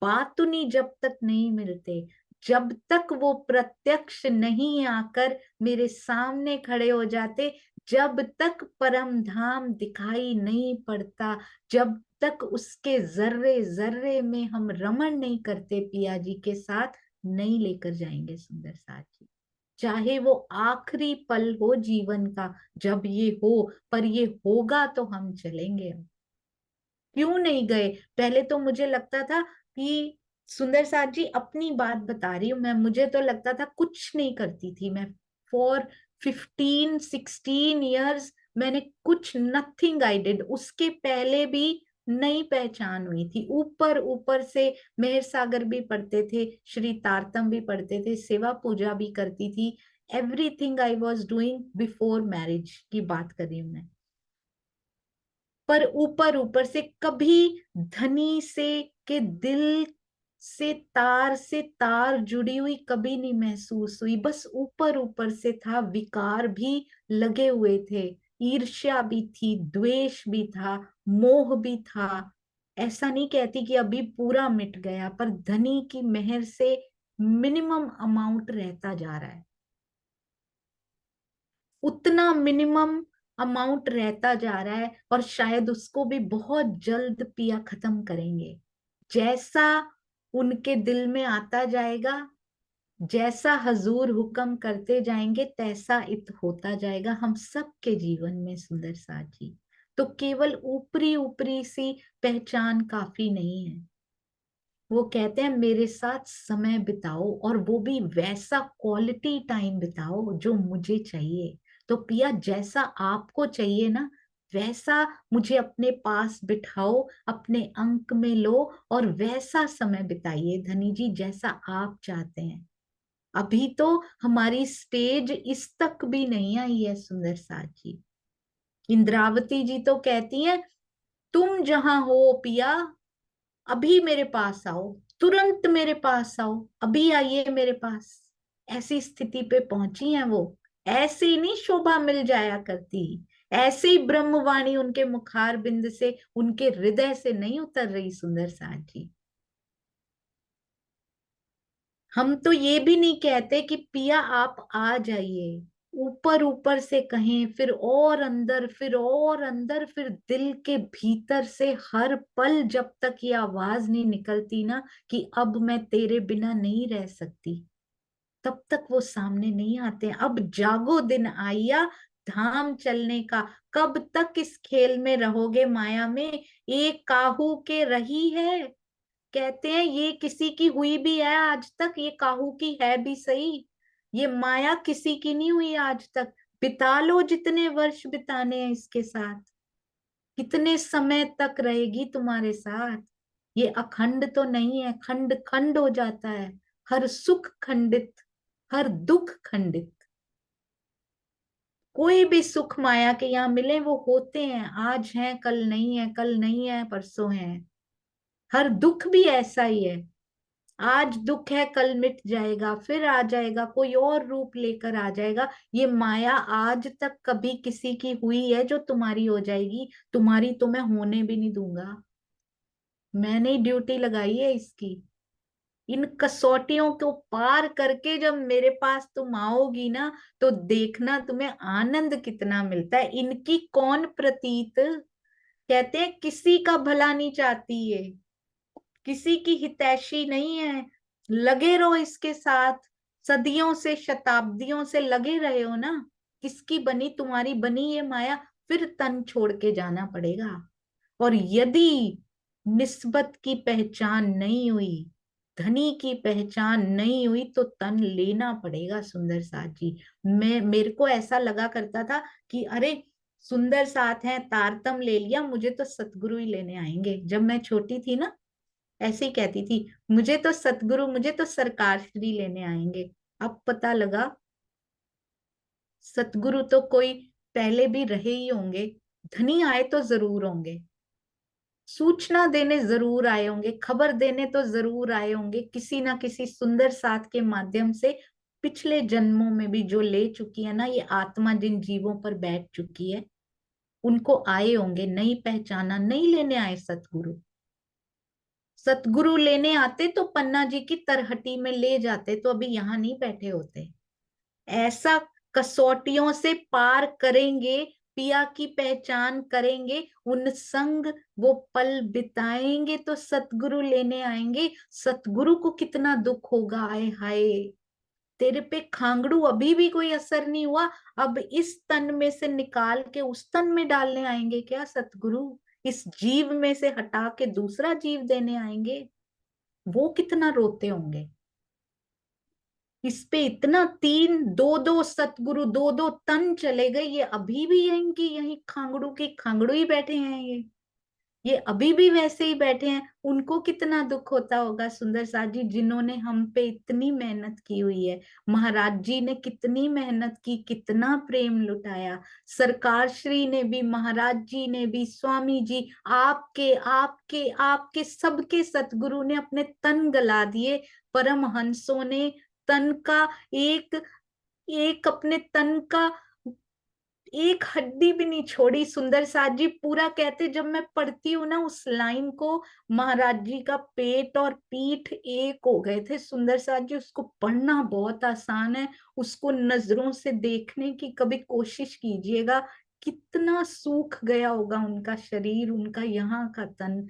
बातुनी जब तक नहीं मिलते, जब तक वो प्रत्यक्ष नहीं आकर मेरे सामने खड़े हो जाते, जब तक परम धाम दिखाई नहीं पड़ता, जब तक उसके जर्रे जर्रे में हम रमण नहीं करते पिया जी के साथ, नहीं लेकर जाएंगे सुंदर साथ जी। चाहे वो आखिरी पल हो जीवन का, जब ये हो, पर ये होगा तो हम चलेंगे। क्यों नहीं गए? पहले तो मुझे लगता था कि सुंदर साथ जी अपनी बात बता रही हूं मैं, मुझे तो लगता था कुछ नहीं करती थी मैं, फॉर 15-16 ईयर्स मैंने कुछ नथिंग आई डिड। उसके पहले भी नई पहचान हुई थी, ऊपर ऊपर से मेहर सागर भी पढ़ते थे, श्री तारतम भी पढ़ते थे, सेवा पूजा भी करती थी, everything I was doing before marriage की बात कर रही हूं मैं। पर ऊपर ऊपर से कभी धनी से के दिल से तार जुड़ी हुई कभी नहीं महसूस हुई, बस ऊपर ऊपर से था। विकार भी लगे हुए थे, ईर्ष्या भी थी, द्वेष भी था, मोह भी था। ऐसा नहीं कहती कि अभी पूरा मिट गया, पर धनी की मेहर से मिनिमम अमाउंट रहता जा रहा है, उतना मिनिमम अमाउंट रहता जा रहा है, और शायद उसको भी बहुत जल्द पिया खत्म करेंगे। जैसा उनके दिल में आता जाएगा, जैसा हजूर हुक्म करते जाएंगे, तैसा इत होता जाएगा हम सबके जीवन में। सुंदर साथ जी, तो केवल ऊपरी ऊपरी सी पहचान काफी नहीं है। वो कहते हैं मेरे साथ समय बिताओ, और वो भी वैसा क्वालिटी टाइम बिताओ जो मुझे चाहिए। तो पिया जैसा आपको चाहिए ना, वैसा मुझे अपने पास बिठाओ, अपने अंक में लो, और वैसा समय बिताइए धनी जी जैसा आप चाहते हैं। अभी तो हमारी स्टेज इस तक भी नहीं आई है सुंदर साथ जी। इंद्रावती जी तो कहती हैं, तुम जहां हो पिया, अभी मेरे पास आओ, तुरंत मेरे पास आओ, अभी आइए मेरे पास। ऐसी स्थिति पे पहुंची हैं वो। ऐसे ही नहीं शोभा मिल जाया करती, ऐसे ही ब्रह्मवाणी उनके मुखार बिंद से, उनके हृदय से नहीं उतर रही सुंदर साथ जी। हम तो ये भी नहीं कहते कि पिया आप आ जाइए, ऊपर ऊपर से कहें, फिर और अंदर, फिर और अंदर, फिर दिल के भीतर से हर पल जब तक ये आवाज नहीं निकलती ना कि अब मैं तेरे बिना नहीं रह सकती, तब तक वो सामने नहीं आते। अब जागो दिन आया धाम चलने का, कब तक इस खेल में रहोगे माया में, एक काहू के रही है। कहते हैं ये किसी की हुई भी है आज तक, ये काहू की है भी सही, ये माया किसी की नहीं हुई आज तक। बिता लो जितने वर्ष बिताने हैं इसके साथ, कितने समय तक रहेगी तुम्हारे साथ। ये अखंड तो नहीं है, खंड खंड हो जाता है, हर सुख खंडित, हर दुख खंडित। कोई भी सुख माया के यहाँ मिले वो होते हैं, आज है कल नहीं है, कल नहीं है परसों है। हर दुख भी ऐसा ही है, आज दुख है कल मिट जाएगा, फिर आ जाएगा, कोई और रूप लेकर आ जाएगा। ये माया आज तक कभी किसी की हुई है जो तुम्हारी हो जाएगी? तुम्हारी तो मैं होने भी नहीं दूंगा। मैंने ही ड्यूटी लगाई है इसकी। इन कसौटियों को पार करके जब मेरे पास तुम आओगी ना, तो देखना तुम्हें आनंद कितना मिलता है। इनकी कौन प्रतीत, कहते हैं किसी का भला नहीं चाहती है, किसी की हितैषी नहीं है। लगे रहो इसके साथ, सदियों से शताब्दियों से लगे रहे हो ना। किसकी बनी? तुम्हारी बनी ये माया, फिर तन छोड़ के जाना पड़ेगा। और यदि निस्बत की पहचान नहीं हुई, धनी की पहचान नहीं हुई, तो तन लेना पड़ेगा सुंदर साथ जी। मेरे को ऐसा लगा करता था कि अरे सुंदर साथ है, तारतम ले लिया, मुझे तो सतगुरु ही लेने आएंगे। जब मैं छोटी थी ना, ऐसे ही कहती थी, मुझे तो सतगुरु, मुझे तो सरकार श्री लेने आएंगे। अब पता लगा सतगुरु तो कोई पहले भी रहे ही होंगे, धनी आए तो जरूर होंगे, सूचना देने जरूर आए होंगे, खबर देने तो जरूर आए होंगे, किसी ना किसी सुंदर साथ के माध्यम से। पिछले जन्मों में भी जो ले चुकी है ना ये आत्मा, जिन जीवों पर बैठ चुकी है, उनको आए होंगे, नहीं पहचाना, नहीं लेने आए सतगुरु। सतगुरु लेने आते तो पन्ना जी की तरहटी में ले जाते, तो अभी यहाँ नहीं बैठे होते। ऐसा कसौटियों से पार करेंगे, पिया की पहचान करेंगे, उन संग वो पल बिताएंगे, तो सतगुरु लेने आएंगे। सतगुरु को कितना दुख होगा, आए हाय, तेरे पे खांगड़ू अभी भी कोई असर नहीं हुआ, अब इस तन में से निकाल के उस तन में डालने आएंगे क्या सतगुरु? इस जीव में से हटा के दूसरा जीव देने आएंगे। वो कितना रोते होंगे इस पे। इतना तीन दो दो सतगुरु, दो दो तन चले गए, ये अभी भी यहीं की यहीं खांगड़ू की खांगड़ू ही बैठे हैं ये। ये अभी भी वैसे ही बैठे हैं, उनको कितना दुख होता होगा सुंदर साथ जी, जिन्होंने हम पे इतनी मेहनत की हुई है। महाराज जी ने कितनी मेहनत की, कितना प्रेम लुटाया। सरकार श्री ने भी, महाराज जी ने भी, स्वामी जी, आपके आपके आपके सबके सतगुरु ने अपने तन गला दिए। परमहंसों ने तन का एक एक अपने तन का एक हड्डी भी नहीं छोड़ी सुंदर साथ जी। पूरा कहते, जब मैं पढ़ती हूँ ना उस लाइन को, महाराज जी का पेट और पीठ एक हो गए थे सुंदर साथ जी। उसको पढ़ना बहुत आसान है, उसको नजरों से देखने की कभी कोशिश कीजिएगा। कितना सूख गया होगा उनका शरीर, उनका यहाँ का तन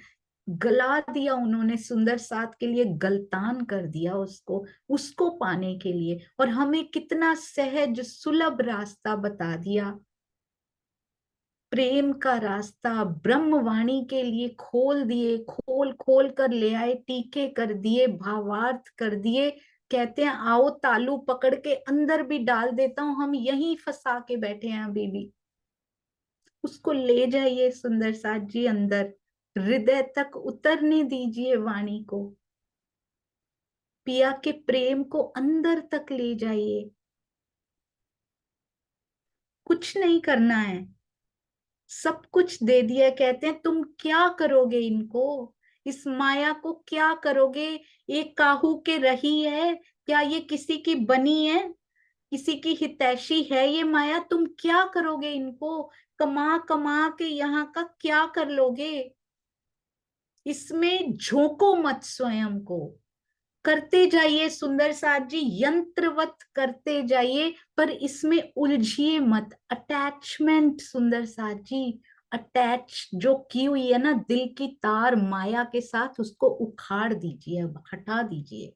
गला दिया उन्होंने सुंदर साथ के लिए, गलतान कर दिया उसको, उसको पाने के लिए। और हमें कितना सहज सुलभ रास्ता बता दिया, प्रेम का रास्ता ब्रह्मवाणी के लिए खोल दिए, खोल खोल कर ले आए, टीके कर दिए, भावार्थ कर दिए। कहते हैं आओ तालू पकड़ के अंदर भी डाल देता हूं, हम यहीं फंसा के बैठे हैं अभी भी। उसको ले जाइए सुंदर साथ जी अंदर, हृदय तक उतरने दीजिए वाणी को, पिया के प्रेम को अंदर तक ले जाइए। कुछ नहीं करना है, सब कुछ दे दिया। कहते हैं तुम क्या करोगे इनको, इस माया को क्या करोगे। एक काहू के रही है, क्या ये किसी की बनी है, किसी की हितैषी है ये माया। तुम क्या करोगे इनको, कमा कमा के यहाँ का क्या कर लोगे। इसमें झोंको मत स्वयं को, करते जाइए सुंदर साथ जी, यंत्रवत करते जाइए, पर इसमें उलझिए मत। अटैचमेंट सुंदर साथ जी, अटैच जो की हुई है ना दिल की तार माया के साथ, उसको उखाड़ दीजिए, हटा दीजिए।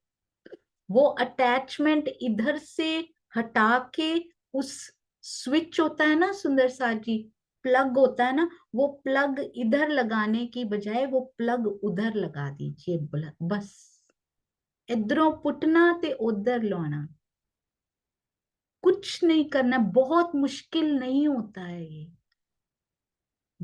वो अटैचमेंट इधर से हटा के, उस स्विच होता है ना सुंदर साथ जी, प्लग होता है ना, वो प्लग इधर लगाने की बजाय वो प्लग उधर लगा दीजिए बस। इधरों पुटना ते उधर लाना, कुछ नहीं करना। बहुत मुश्किल नहीं होता है ये,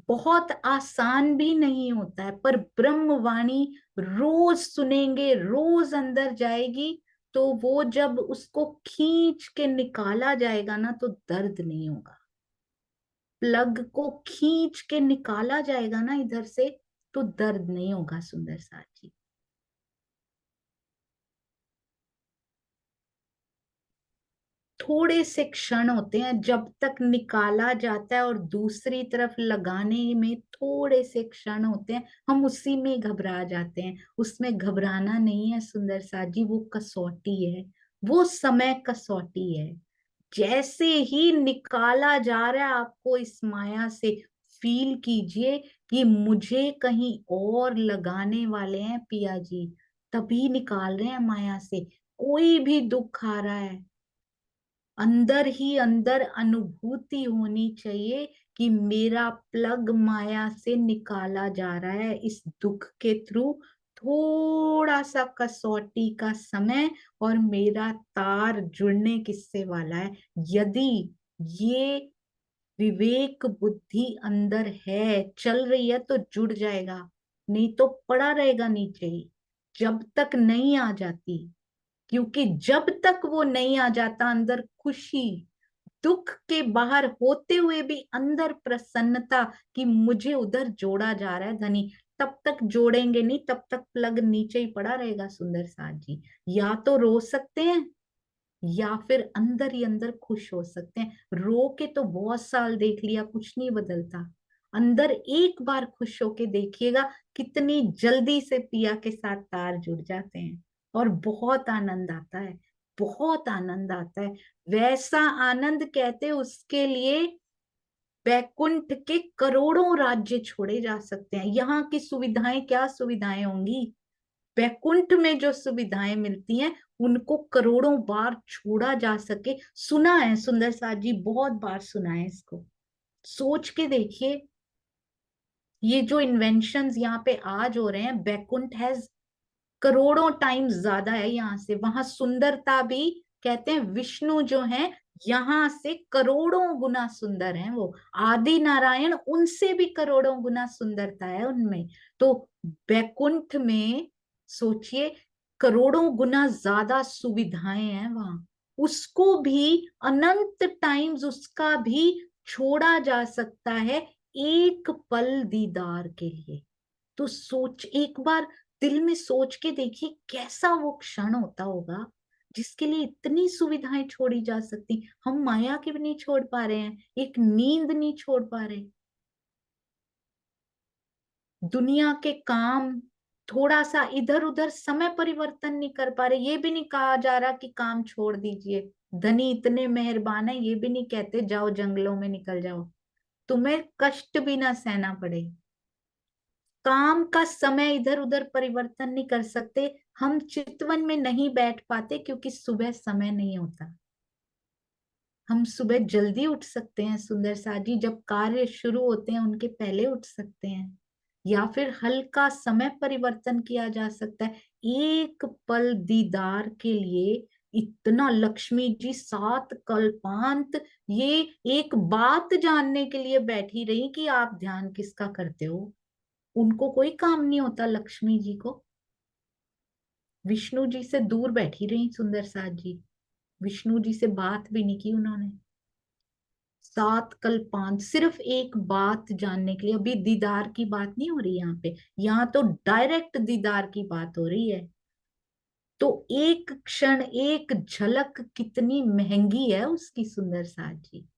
बहुत आसान भी नहीं होता है, पर ब्रह्मवाणी रोज सुनेंगे, रोज अंदर जाएगी, तो वो जब उसको खींच के निकाला जाएगा ना तो दर्द नहीं होगा। प्लग को खींच के निकाला जाएगा ना इधर से, तो दर्द नहीं होगा सुंदर साथ जी। थोड़े से क्षण होते हैं जब तक निकाला जाता है, और दूसरी तरफ लगाने में थोड़े से क्षण होते हैं, हम उसी में घबरा जाते हैं। उसमें घबराना नहीं है सुंदर साथ जी, वो कसौटी है, वो समय कसौटी है। जैसे ही निकाला जा रहा है आपको इस माया से, फील कीजिए कि मुझे कहीं और लगाने वाले हैं पिया जी, तभी निकाल रहे हैं माया से। कोई भी दुख आ रहा है, अंदर ही अंदर अनुभूति होनी चाहिए कि मेरा प्लग माया से निकाला जा रहा है इस दुख के थ्रू। थोड़ा सा कसौटी का समय, और मेरा तार जुड़ने किससे वाला है। यदि ये विवेक बुद्धि अंदर है, चल रही है, तो जुड़ जाएगा, नहीं तो पड़ा रहेगा नीचे ही, जब तक नहीं आ जाती। क्योंकि जब तक वो नहीं आ जाता अंदर खुशी, दुख के बाहर होते हुए भी अंदर प्रसन्नता कि मुझे उधर जोड़ा जा रहा है धनी, तब तक जोड़ेंगे नहीं, तब तक प्लग नीचे ही पड़ा रहेगा सुंदर साथ जी। या तो रो सकते हैं, या फिर अंदर ही अंदर खुश हो सकते हैं। रो के तो बहुत साल देख लिया, कुछ नहीं बदलता। अंदर एक बार खुश होके देखिएगा, कितनी जल्दी से पिया के साथ तार जुड़ जाते हैं, और बहुत आनंद आता है, बहुत आनंद आता है। वैसा आनंद कहते हैं उसके लिए वैकुंठ के करोड़ों राज्य छोड़े जा सकते हैं। यहाँ की सुविधाएं क्या सुविधाएं होंगी, वैकुंठ में जो सुविधाएं मिलती हैं उनको करोड़ों बार छोड़ा जा सके। सुना है सुंदर साथ जी, बहुत बार सुना है इसको। सोच के देखिए, ये जो इन्वेंशंस यहाँ पे आज हो रहे हैं, वैकुंठ हैज करोड़ों टाइम्स ज्यादा है यहाँ से। वहां सुंदरता भी कहते हैं विष्णु जो हैं यहाँ से करोड़ों गुना सुंदर हैं, वो आदि नारायण उनसे भी करोड़ों गुना सुंदरता है उनमें। तो बैकुंठ में सोचिए करोड़ों गुना ज्यादा सुविधाएं हैं वहां, उसको भी अनंत टाइम्स उसका भी छोड़ा जा सकता है एक पल दीदार के लिए। तो सोच एक बार, दिल में सोच के देखिए कैसा वो क्षण होता होगा जिसके लिए इतनी सुविधाएं छोड़ी जा सकती। हम माया की भी नहीं छोड़ पा रहे हैं, एक नींद नहीं छोड़ पा रहे, दुनिया के काम, थोड़ा सा इधर उधर समय परिवर्तन नहीं कर पा रहे। ये भी नहीं कहा जा रहा कि काम छोड़ दीजिए, धनी इतने मेहरबान है, ये भी नहीं कहते जाओ जंगलों में निकल जाओ, तुम्हें कष्ट भी ना सहना पड़े। काम का समय इधर उधर परिवर्तन नहीं कर सकते, हम चितवन में नहीं बैठ पाते क्योंकि सुबह समय नहीं होता। हम सुबह जल्दी उठ सकते हैं सुंदर सा जी, जब कार्य शुरू होते हैं उनके पहले उठ सकते हैं, या फिर हल्का समय परिवर्तन किया जा सकता है एक पल दीदार के लिए। इतना लक्ष्मी जी 7 कल्पांत ये एक बात जानने के लिए बैठी रही कि आप ध्यान किसका करते हो। उनको कोई काम नहीं होता लक्ष्मी जी को, विष्णु जी से दूर बैठी रही सुंदर साथ जी, विष्णु जी से बात भी नहीं की उन्होंने। 7 कल्पांत सिर्फ एक बात जानने के लिए। अभी दीदार की बात नहीं हो रही यहाँ पे, यहाँ तो डायरेक्ट दीदार की बात हो रही है। तो एक क्षण एक झलक कितनी महंगी है उसकी सुंदर साथ जी।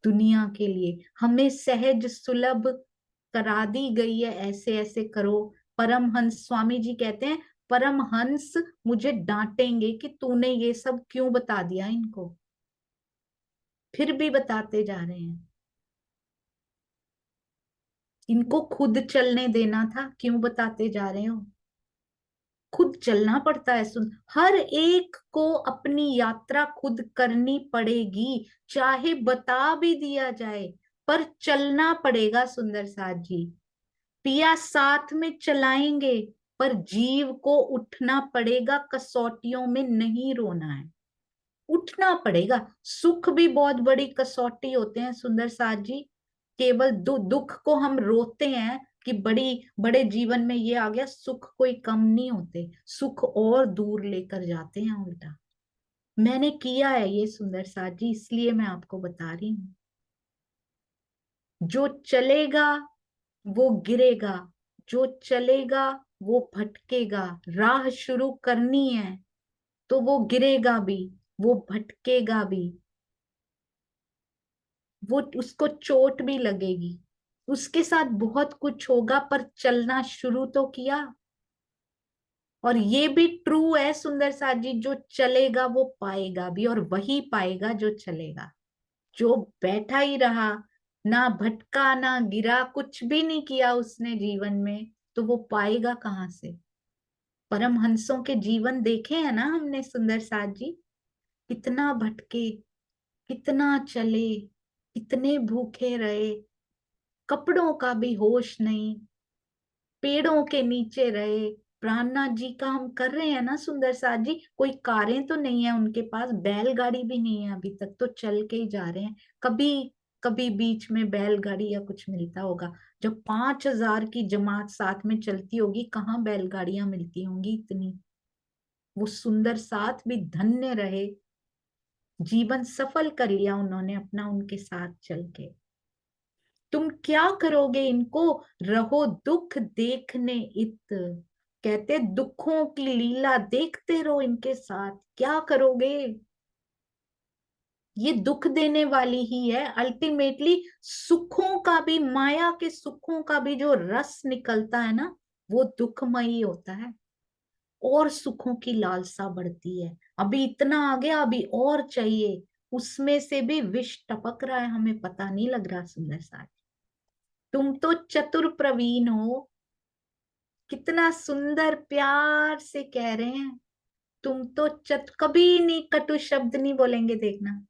दुनिया के लिए हमें सहज सुलभ करा दी गई है, ऐसे ऐसे करो। परमहंस स्वामी जी कहते हैं परमहंस मुझे डांटेंगे कि तूने ये सब क्यों बता दिया इनको, फिर भी बताते जा रहे हैं। इनको खुद चलने देना था, क्यों बताते जा रहे हो। खुद चलना पड़ता है, सुन, हर एक को अपनी यात्रा खुद करनी पड़ेगी, चाहे बता भी दिया जाए पर चलना पड़ेगा सुंदर साथ जी। पिया साथ में चलाएंगे पर जीव को उठना पड़ेगा, कसौटियों में नहीं रोना है, उठना पड़ेगा। सुख भी बहुत बड़ी कसौटी होते हैं सुंदर साथ जी, केवल दुख को हम रोते हैं कि बड़ी बड़े जीवन में ये आ गया, सुख कोई कम नहीं होते, सुख और दूर लेकर जाते हैं उल्टा। मैंने किया है ये सुंदर साथ जी, इसलिए मैं आपको बता रही हूँ। जो चलेगा वो गिरेगा, जो चलेगा वो भटकेगा, राह शुरू करनी है तो वो गिरेगा भी, वो भटकेगा भी, वो उसको चोट भी लगेगी, उसके साथ बहुत कुछ होगा पर चलना शुरू तो किया। और ये भी ट्रू है सुंदर साथ जी, जो चलेगा वो पाएगा भी, और वही पाएगा जो चलेगा। जो बैठा ही रहा, ना भटका ना गिरा, कुछ भी नहीं किया उसने जीवन में, तो वो पाएगा कहाँ से। परमहंसों के जीवन देखे हैं ना हमने सुंदर साथ जी, कितना भटके, कितना चले, कितने भूखे रहे, कपड़ों का भी होश नहीं, पेड़ों के नीचे रहे। प्राणनाथ जी का हम कर रहे हैं ना सुंदर साथ जी, कोई कारें तो नहीं है उनके पास, बैलगाड़ी भी नहीं है अभी तक, तो चल के ही जा रहे हैं। कभी कभी बीच में बैलगाड़ी या कुछ मिलता होगा, जब 5,000 की जमात साथ में चलती होगी कहाँ बैलगाड़ियां मिलती होंगी इतनी। वो सुंदर साथ भी धन्य रहे, जीवन सफल कर लिया उन्होंने अपना उनके साथ चल के। तुम क्या करोगे इनको, रहो दुख देखने इत, कहते दुखों की लीला देखते रहो इनके साथ, क्या करोगे। ये दुख देने वाली ही है अल्टीमेटली। सुखों का भी, माया के सुखों का भी जो रस निकलता है ना, वो दुखमयी होता है, और सुखों की लालसा बढ़ती है। अभी इतना आ गया, अभी और चाहिए, उसमें से भी विष टपक रहा है, हमें पता नहीं लग रहा सुंदर सा। तुम तो चतुर प्रवीण हो, कितना सुंदर प्यार से कह रहे हैं। तुम तो कभी नहीं कटु शब्द नहीं बोलेंगे, देखना।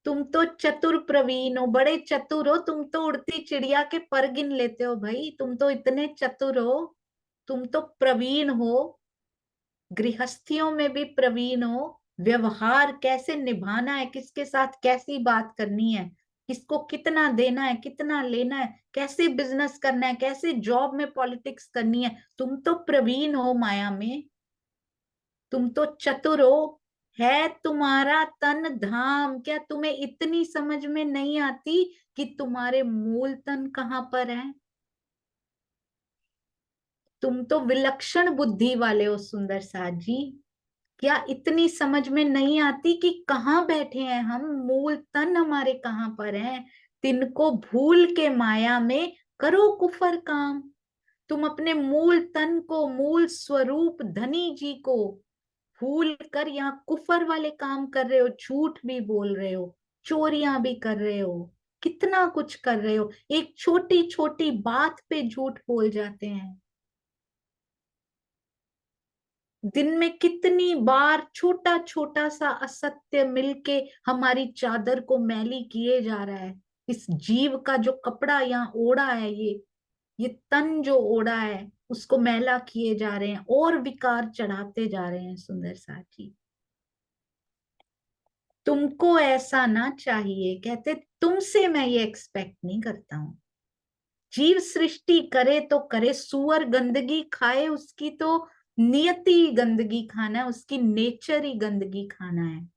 तुम तो चतुर प्रवीण हो, बड़े चतुर हो, तुम तो उड़ती चिड़िया के पर गिन लेते हो भाई, तुम तो इतने चतुर हो, तुम तो प्रवीण हो। गृहस्थियों में भी प्रवीण हो, व्यवहार कैसे निभाना है, किसके साथ कैसी बात करनी है, किसको कितना देना है, कितना लेना है, कैसे बिजनेस करना है, कैसे जॉब में पॉलिटिक्स करनी है, तुम तो प्रवीण हो माया में, तुम तो चतुर हो। है तुम्हारा तन धाम, क्या तुम्हें इतनी समझ में नहीं आती कि तुम्हारे मूल तन कहाँ पर है? तुम तो विलक्षण बुद्धि वाले हो सुंदर साथ जी। क्या इतनी समझ में नहीं आती कि कहाँ बैठे हैं हम, मूल तन हमारे कहाँ पर है? तिनको भूल के माया में करो कुफर काम। तुम अपने मूल तन को, मूल स्वरूप धनी जी को भूल कर यहाँ कुफर वाले काम कर रहे हो, झूठ भी बोल रहे हो, चोरियां भी कर रहे हो, कितना कुछ कर रहे हो, एक छोटी छोटी बात पे झूठ बोल जाते हैं। दिन में कितनी बार छोटा छोटा सा असत्य मिलके हमारी चादर को मैली किए जा रहा है। इस जीव का जो कपड़ा यहाँ ओढ़ा है, ये तन जो ओढ़ा है, उसको मैला किए जा रहे हैं और विकार चढ़ाते जा रहे हैं सुंदर साथी। तुमको ऐसा ना चाहिए, कहते तुमसे मैं ये एक्सपेक्ट नहीं करता हूं। जीव सृष्टि करे तो करे, सुअर गंदगी खाए, उसकी तो नियति गंदगी खाना है, उसकी नेचर ही गंदगी खाना है,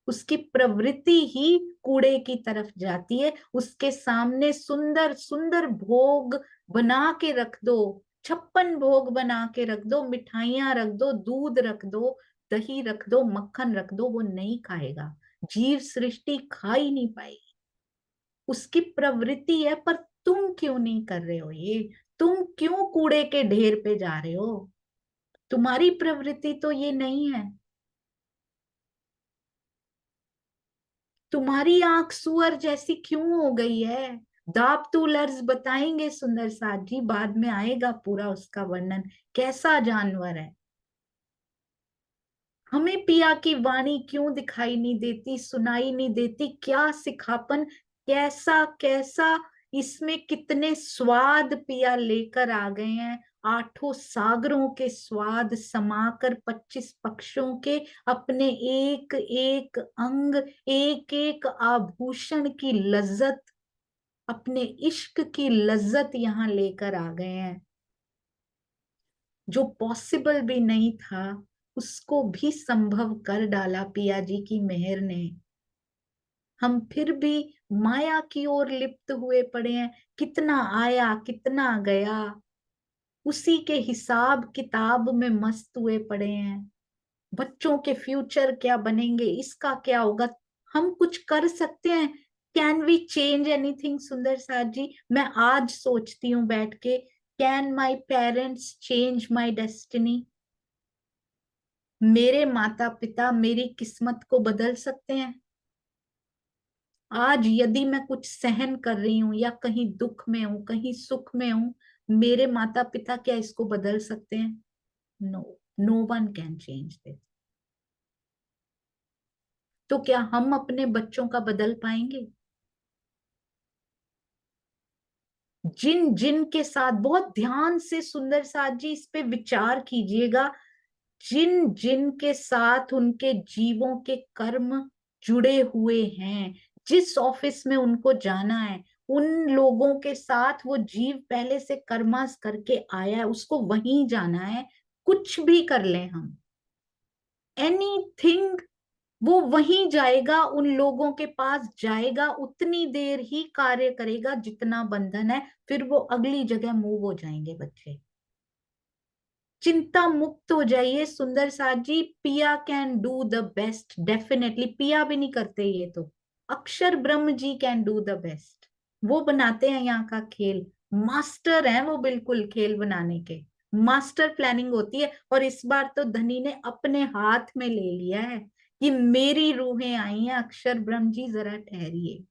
उसकी प्रवृत्ति ही कूड़े की तरफ जाती है। उसके सामने सुंदर सुंदर भोग बना के रख दो, 56 भोग बना के रख दो, मिठाइयां रख दो, दूध रख दो, दही रख दो, मक्खन रख दो, वो नहीं खाएगा। जीव सृष्टि खा ही नहीं पाएगी, उसकी प्रवृत्ति है। पर तुम क्यों नहीं कर रहे हो ये? तुम क्यों कूड़े के ढेर पे जा रहे हो? तुम्हारी प्रवृत्ति तो ये नहीं है। तुम्हारी आंख सुअर जैसी क्यों हो गई है? दाबतू लर्ज बताएंगे सुंदर साथ जी, बाद में आएगा पूरा उसका वर्णन, कैसा जानवर है। हमें पिया की वाणी क्यों दिखाई नहीं देती, सुनाई नहीं देती? क्या सिखापन, कैसा कैसा इसमें, कितने स्वाद पिया लेकर आ गए हैं। आठों सागरों के स्वाद समाकर 25 पक्षों के अपने एक एक अंग, एक एक आभूषण की लज्जत, अपने इश्क की लज्जत यहाँ लेकर आ गए हैं। जो पॉसिबल भी नहीं था, उसको भी संभव कर डाला पिया जी की मेहर ने। हम फिर भी माया की ओर लिप्त हुए पड़े हैं। कितना आया कितना गया, उसी के हिसाब किताब में मस्त हुए पड़े हैं। बच्चों के फ्यूचर क्या बनेंगे, इसका क्या होगा? हम कुछ कर सकते हैं? कैन वी चेंज एनीथिंग सुंदर साथ जी? मैं आज सोचती हूँ बैठ के, can my parents change my destiny? मेरे माता पिता मेरी किस्मत को बदल सकते हैं? आज यदि मैं कुछ सहन कर रही हूं, या कहीं दुख में हूं, कहीं सुख में हूं, मेरे माता पिता क्या इसको बदल सकते हैं? No, no one can change this. तो क्या हम अपने बच्चों का बदल पाएंगे? जिन जिन के साथ, बहुत ध्यान से सुंदर साथ जी इस पे विचार कीजिएगा, जिन जिन के साथ उनके जीवों के कर्म जुड़े हुए हैं, जिस ऑफिस में उनको जाना है, उन लोगों के साथ वो जीव पहले से कर्मास करके आया है, उसको वहीं जाना है। कुछ भी कर लें हम, एनीथिंग, वो वहीं जाएगा, उन लोगों के पास जाएगा, उतनी देर ही कार्य करेगा जितना बंधन है, फिर वो अगली जगह मूव हो जाएंगे बच्चे। चिंता मुक्त हो जाइए सुंदर साथ जी। पिया can do the best, definitely. पिया भी नहीं करते ये तो, अक्षर ब्रह्म जी कैन डू द बेस्ट। वो बनाते हैं यहाँ का खेल, मास्टर हैं वो, बिल्कुल खेल बनाने के मास्टर प्लानिंग होती है। और इस बार तो धनी ने अपने हाथ में ले लिया है कि मेरी रूहें आई हैं, अक्षर ब्रह्म जी जरा ठहरिए,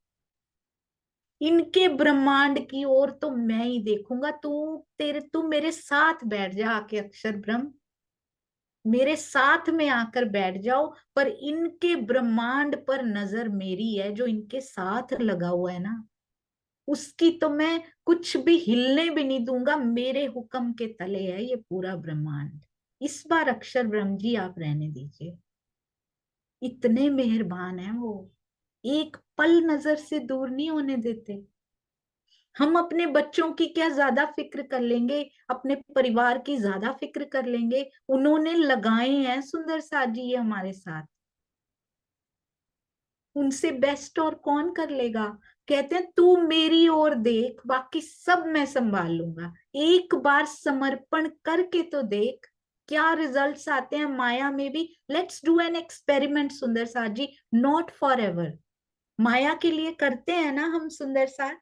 इनके ब्रह्मांड की ओर तो मैं ही देखूंगा। तू मेरे साथ बैठ जा आके, अक्षर ब्रह्म मेरे साथ में आकर बैठ जाओ। पर इनके ब्रह्मांड पर नजर मेरी है, जो इनके साथ लगा हुआ है ना, उसकी तो मैं कुछ भी हिलने भी नहीं दूंगा। मेरे हुक्म के तले है ये पूरा ब्रह्मांड। इस बार अक्षर ब्रह्म जी आप रहने दीजिए, इतने मेहरबान हैं वो, एक पल नजर से दूर नहीं होने देते। हम अपने बच्चों की क्या ज्यादा फिक्र कर लेंगे, अपने परिवार की ज्यादा फिक्र कर लेंगे, उन्होंने लगाए हैं सुंदर साथ जी ये हमारे साथ, उनसे बेस्ट और कौन कर लेगा। कहते हैं तू मेरी ओर देख, बाकी सब मैं संभाल लूंगा, एक बार समर्पण करके तो देख क्या रिजल्ट्स आते हैं माया में भी। लेट्स डू एन एक्सपेरिमेंट सुंदर साथ जी, नॉट फॉर एवर। माया के लिए करते हैं ना हम सुंदर साथ।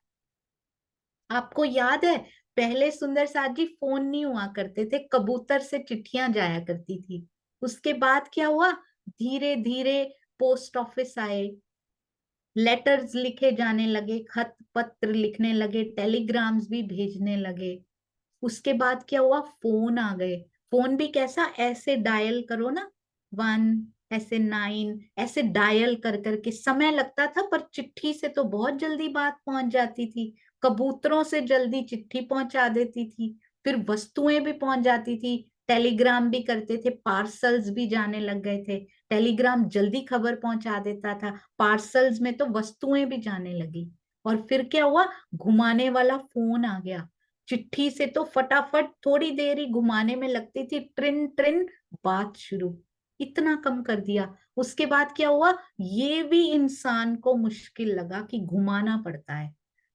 आपको याद है पहले सुंदर साथ जी फोन नहीं हुआ करते थे, कबूतर से चिट्ठियां जाया करती थी। उसके बाद क्या हुआ, धीरे धीरे पोस्ट ऑफिस आए, लेटर्स लिखे जाने लगे, खत पत्र लिखने लगे, टेलीग्राम्स भी भेजने लगे। उसके बाद क्या हुआ, फोन आ गए। फोन भी कैसा, ऐसे डायल करो ना, 1, ऐसे 9, ऐसे डायल कर करके समय लगता था, पर चिट्ठी से तो बहुत जल्दी बात पहुंच जाती थी। कबूतरों से जल्दी चिट्ठी पहुंचा देती थी, फिर वस्तुएं भी पहुंच जाती थी। टेलीग्राम भी करते थे, पार्सल्स भी जाने लग गए थे। टेलीग्राम जल्दी खबर पहुंचा देता था, पार्सल्स में तो वस्तुएं भी जाने लगी। और फिर क्या हुआ, घुमाने वाला फोन आ गया। चिट्ठी से तो फटाफट थोड़ी देर ही घुमाने में लगती थी, ट्रिन ट्रिन, बात शुरू। इतना कम कर दिया। उसके बाद क्या हुआ, ये भी इंसान को मुश्किल लगा कि घुमाना पड़ता है।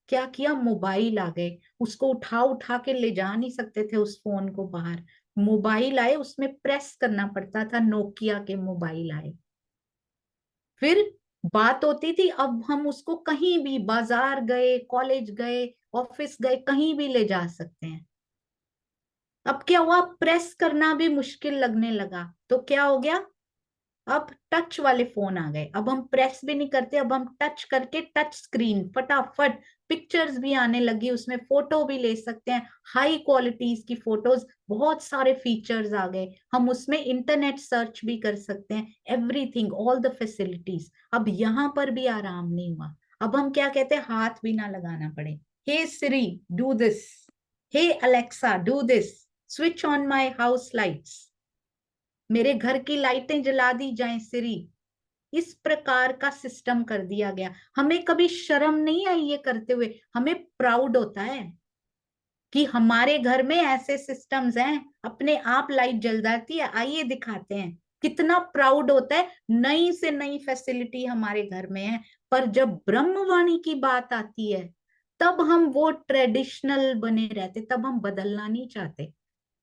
क्या किया, मोबाइल आ गए, उसको उठा उठा के ले जा नहीं सकते थे उस फोन को बाहर। मोबाइल आए, उसमें प्रेस करना पड़ता था, नोकिया के मोबाइल आए। फिर बात होती थी, अब हम उसको कहीं भी, बाजार गए, कॉलेज गए, ऑफिस गए, कहीं भी ले जा सकते हैं। अब क्या हुआ, प्रेस करना भी मुश्किल लगने लगा, तो क्या हो गया, अब टच वाले फोन आ गए। अब हम प्रेस भी नहीं करते, अब हम टच करके, टच स्क्रीन, फटाफट पिक्चर्स भी आने लगी, उसमें फोटो भी ले सकते हैं, हाई क्वालिटीज की फोटोज, बहुत सारे फीचर्स आ गए। हम उसमें इंटरनेट सर्च भी कर सकते हैं, एवरीथिंग, ऑल द फैसिलिटीज। अब यहां पर भी आराम नहीं हुआ। अब हम क्या कहते हैं, हाथ भी ना लगाना पड़े, hey Siri do this, hey Alexa do this, switch on my house lights, मेरे घर की लाइटें जला दी जाएं सिरी। इस प्रकार का सिस्टम कर दिया गया। हमें कभी शर्म नहीं आई ये करते हुए, हमें प्राउड होता है कि हमारे घर में ऐसे सिस्टम्स हैं, अपने आप लाइट जल जाती है, आइए दिखाते हैं। कितना प्राउड होता है, नई से नई फैसिलिटी हमारे घर में है। पर जब ब्रह्मवाणी की बात आती है, तब हम वो ट्रेडिशनल बने रहते, तब हम बदलना नहीं चाहते।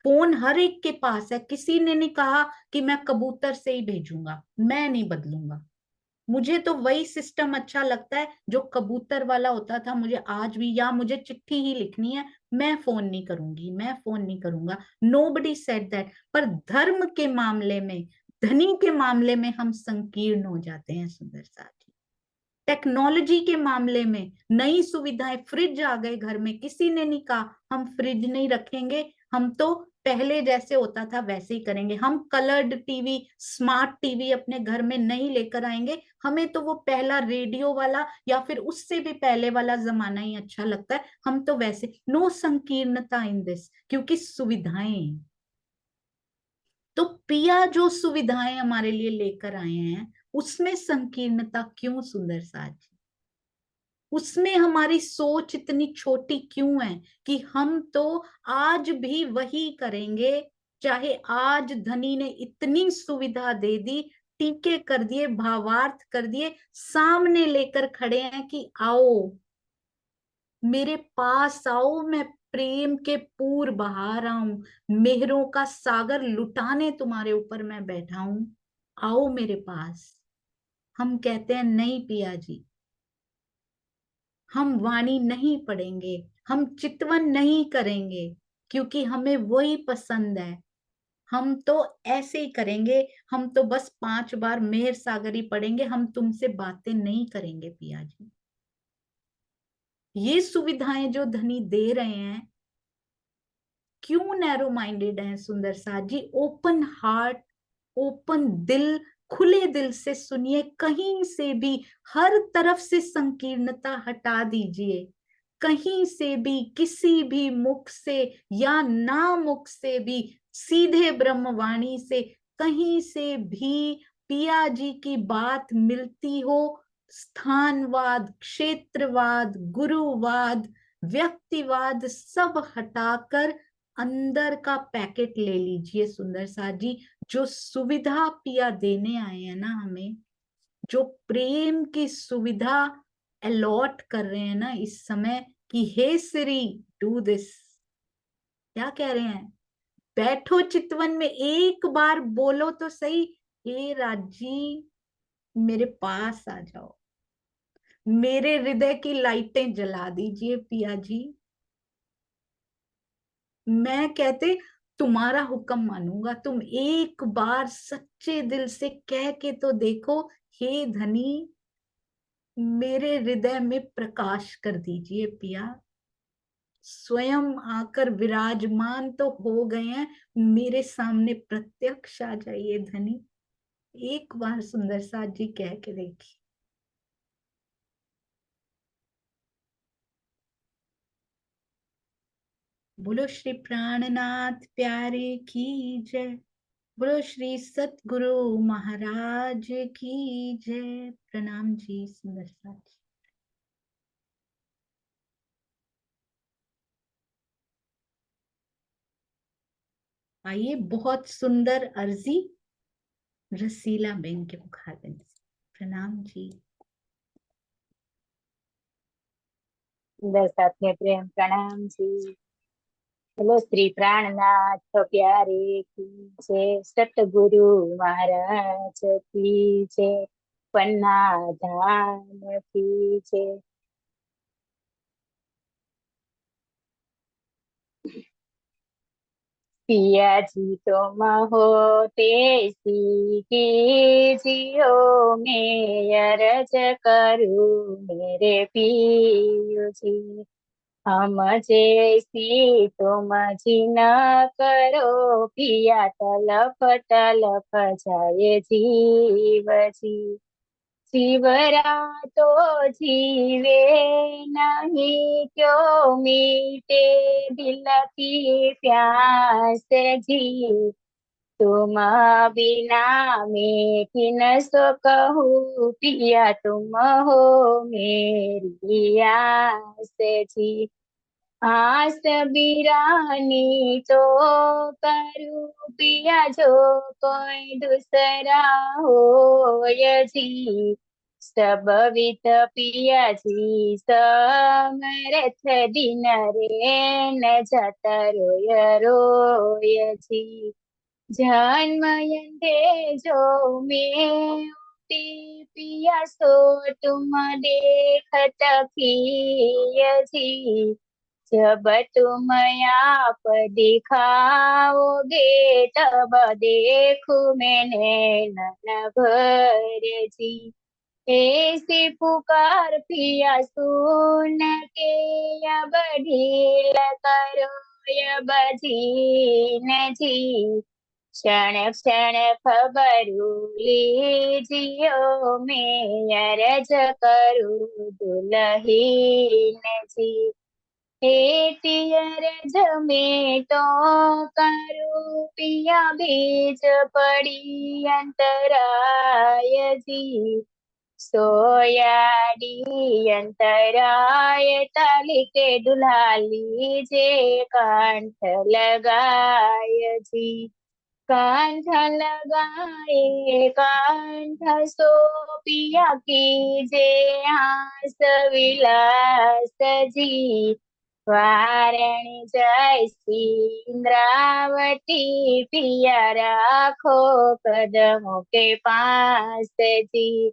फोन हर एक के पास है, किसी ने नहीं कहा कि मैं कबूतर से ही भेजूंगा, मैं नहीं बदलूंगा। मुझे तो वही सिस्टम अच्छा लगता है जो कबूतर वाला होता था, मुझे आज भी, या मुझे चिट्ठी ही लिखनी है, मैं फोन नहीं करूंगी, मैं फोन नहीं करूंगा। Nobody said that. पर धर्म के मामले में, धनी के मामले में हम संकीर्ण हो जाते हैं सुंदर साथी। टेक्नोलॉजी के मामले में नई सुविधाएं, फ्रिज आ गए घर में, किसी ने नहीं कहा हम फ्रिज नहीं रखेंगे, हम तो पहले जैसे होता था वैसे ही करेंगे। हम कलर्ड टीवी, स्मार्ट टीवी अपने घर में नहीं लेकर आएंगे, हमें तो वो पहला रेडियो वाला या फिर उससे भी पहले वाला जमाना ही अच्छा लगता है, हम तो वैसे। नो संकीर्णता इन दिस, क्योंकि सुविधाएं। तो पिया जो सुविधाएं हमारे लिए लेकर आए हैं, उसमें संकीर्णता क्यों सुंदर साज, उसमें हमारी सोच इतनी छोटी क्यों है कि हम तो आज भी वही करेंगे। चाहे आज धनी ने इतनी सुविधा दे दी, टीके कर दिए, भावार्थ कर दिए, सामने लेकर खड़े हैं कि आओ मेरे पास आओ, मैं प्रेम के पूर बहा रहा हूं, मेहरों का सागर लुटाने तुम्हारे ऊपर मैं बैठा हूं, आओ मेरे पास। हम कहते हैं नहीं पिया जी, हम वाणी नहीं पढ़ेंगे, हम चितवन नहीं करेंगे, क्योंकि हमें वही पसंद है। हम तो ऐसे ही करेंगे, हम तो बस 5 बार मेहर सागर ही पढ़ेंगे, हम तुमसे बातें नहीं करेंगे पिया जी। ये सुविधाएं जो धनी दे रहे हैं, क्यों नैरो माइंडेड हैं सुंदर साथ जी। ओपन हार्ट, ओपन दिल, खुले दिल से सुनिए, कहीं से भी, हर तरफ से संकीर्णता हटा दीजिए। कहीं से भी, किसी भी मुख से या ना मुख से भी, सीधे ब्रह्मवाणी से कहीं से भी पिया जी की बात मिलती हो, स्थानवाद, क्षेत्रवाद, गुरुवाद, व्यक्तिवाद सब हटाकर अंदर का पैकेट ले लीजिए सुंदर साथ जी। जो सुविधा पिया देने आए हैं ना हमें, जो प्रेम की सुविधा अलॉट कर रहे हैं ना इस समय, कि हे श्री डू दिस, क्या कह रहे हैं, बैठो चितवन में, एक बार बोलो तो सही, हे राजी मेरे पास आ जाओ, मेरे हृदय की लाइटें जला दीजिए पिया जी। मैं कहते तुम्हारा हुक्म मानूंगा, तुम एक बार सच्चे दिल से कह के तो देखो, हे धनी मेरे हृदय में प्रकाश कर दीजिए पिया। स्वयं आकर विराजमान तो हो गए हैं, मेरे सामने प्रत्यक्ष आ जाइए धनी। एक बार सुंदर साथ जी कह के देखिए। बोलो श्री प्राणनाथ प्यारे की जय। बोलो श्री सतगुरु महाराज की जय। प्रणाम जी सुंदर साथ जी। आइए, बहुत सुंदर अर्जी रसीला बेन के मुखारबिंद से। प्रणाम जी। सुंदर साथ में प्रेम प्रणाम जी। बोलो श्री प्राणनाथ प्यारे की जय, सतगुरु महाराज की जय, पन्ना धाम की जय। पिया जी तुम हो तेसी की जियो, मैं अरज करूं मेरे पियो जी। हम जैसी तुम जी न करो, पिया तलफ तलफ जाए जीव जी। जीवरा तो जीवे नहीं, क्यों मीटे दिल की प्यास जी। तुम बिना मैं किन सो कहूँ, पिया तुम हो मेरी आस जी। आस बिरानी तो करूँ पिया, जो कोई दूसरा हो जी। सब वित पिया जी समरथ दिन रे न जात रोय रोय जी। जन्मयंते जो में पिया सो तुम देखत किय जी। जब तुम आप दिखाओगे, तब देखूं मैंने नैन भर जी। ऐसी पुकार पिया सुन के, अब ढील करो अब जीन जी। क्षण क्षण खबर लीजियो, मैं अरज करूँ दुलहीन जी। हे पियर जमे तो करो पिया, बीज पड़ी अंतराय जी। सोयाडी अंतराय ताली के दुल्हा लीजे, कंठ लगाय जी। कंठ लगाए कंठ सो पिया कीजे, हास विलास जी। वारणी जैसी इंद्रावती, पिया राखो कदमों के पास जी।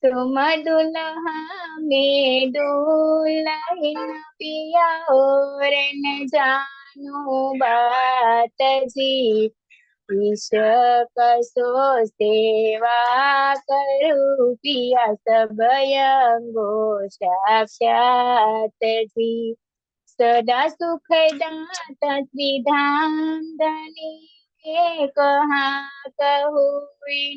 तुम दुल्हा में दुल्हन पिया, और न जानो बात जी। ईश कसो सेवा करू पिया, सब अंगो साक्षात जी। सदा सुख दाता श्री धाम धनी, मैं कहाँ कहूँ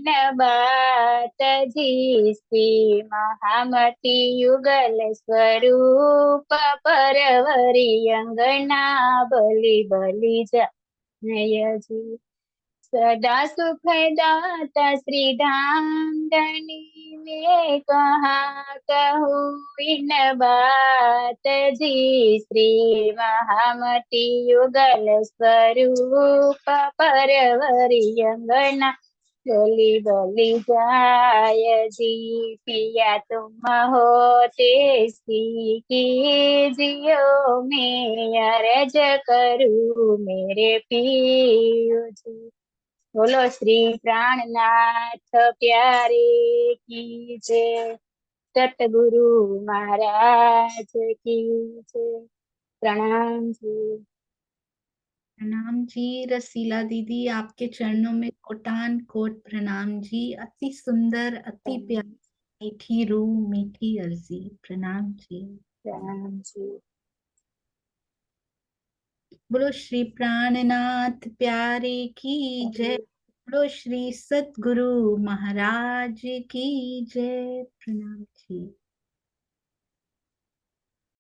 न बात जी श्री महामती युगल स्वरूप परवरी अंगना बलि बलि जय जी सदा सुख दाता श्री धाम धनी में कहाँ कहूँ इन बात जी श्री महामती युगल स्वरूप परवरी अंगना बोली बोली जाय जी पिया तुम होते सी की जियो में अर्ज करूँ मेरे पियो जी बोलो श्री प्राणनाथ प्यारे की जय सतगुरु महाराज की जय प्रणाम जी प्रणाम जी रसीला दीदी, आपके चरणों में कोटान कोट प्रणाम जी। अति सुंदर, अति प्यारी, मीठी रूह, मीठी अर्जी। प्रणाम जी। प्रणाम जी बोलो श्री प्राणनाथ प्यारे की जय। बोलो श्री सतगुरु महाराज की जय। प्रणाम जी।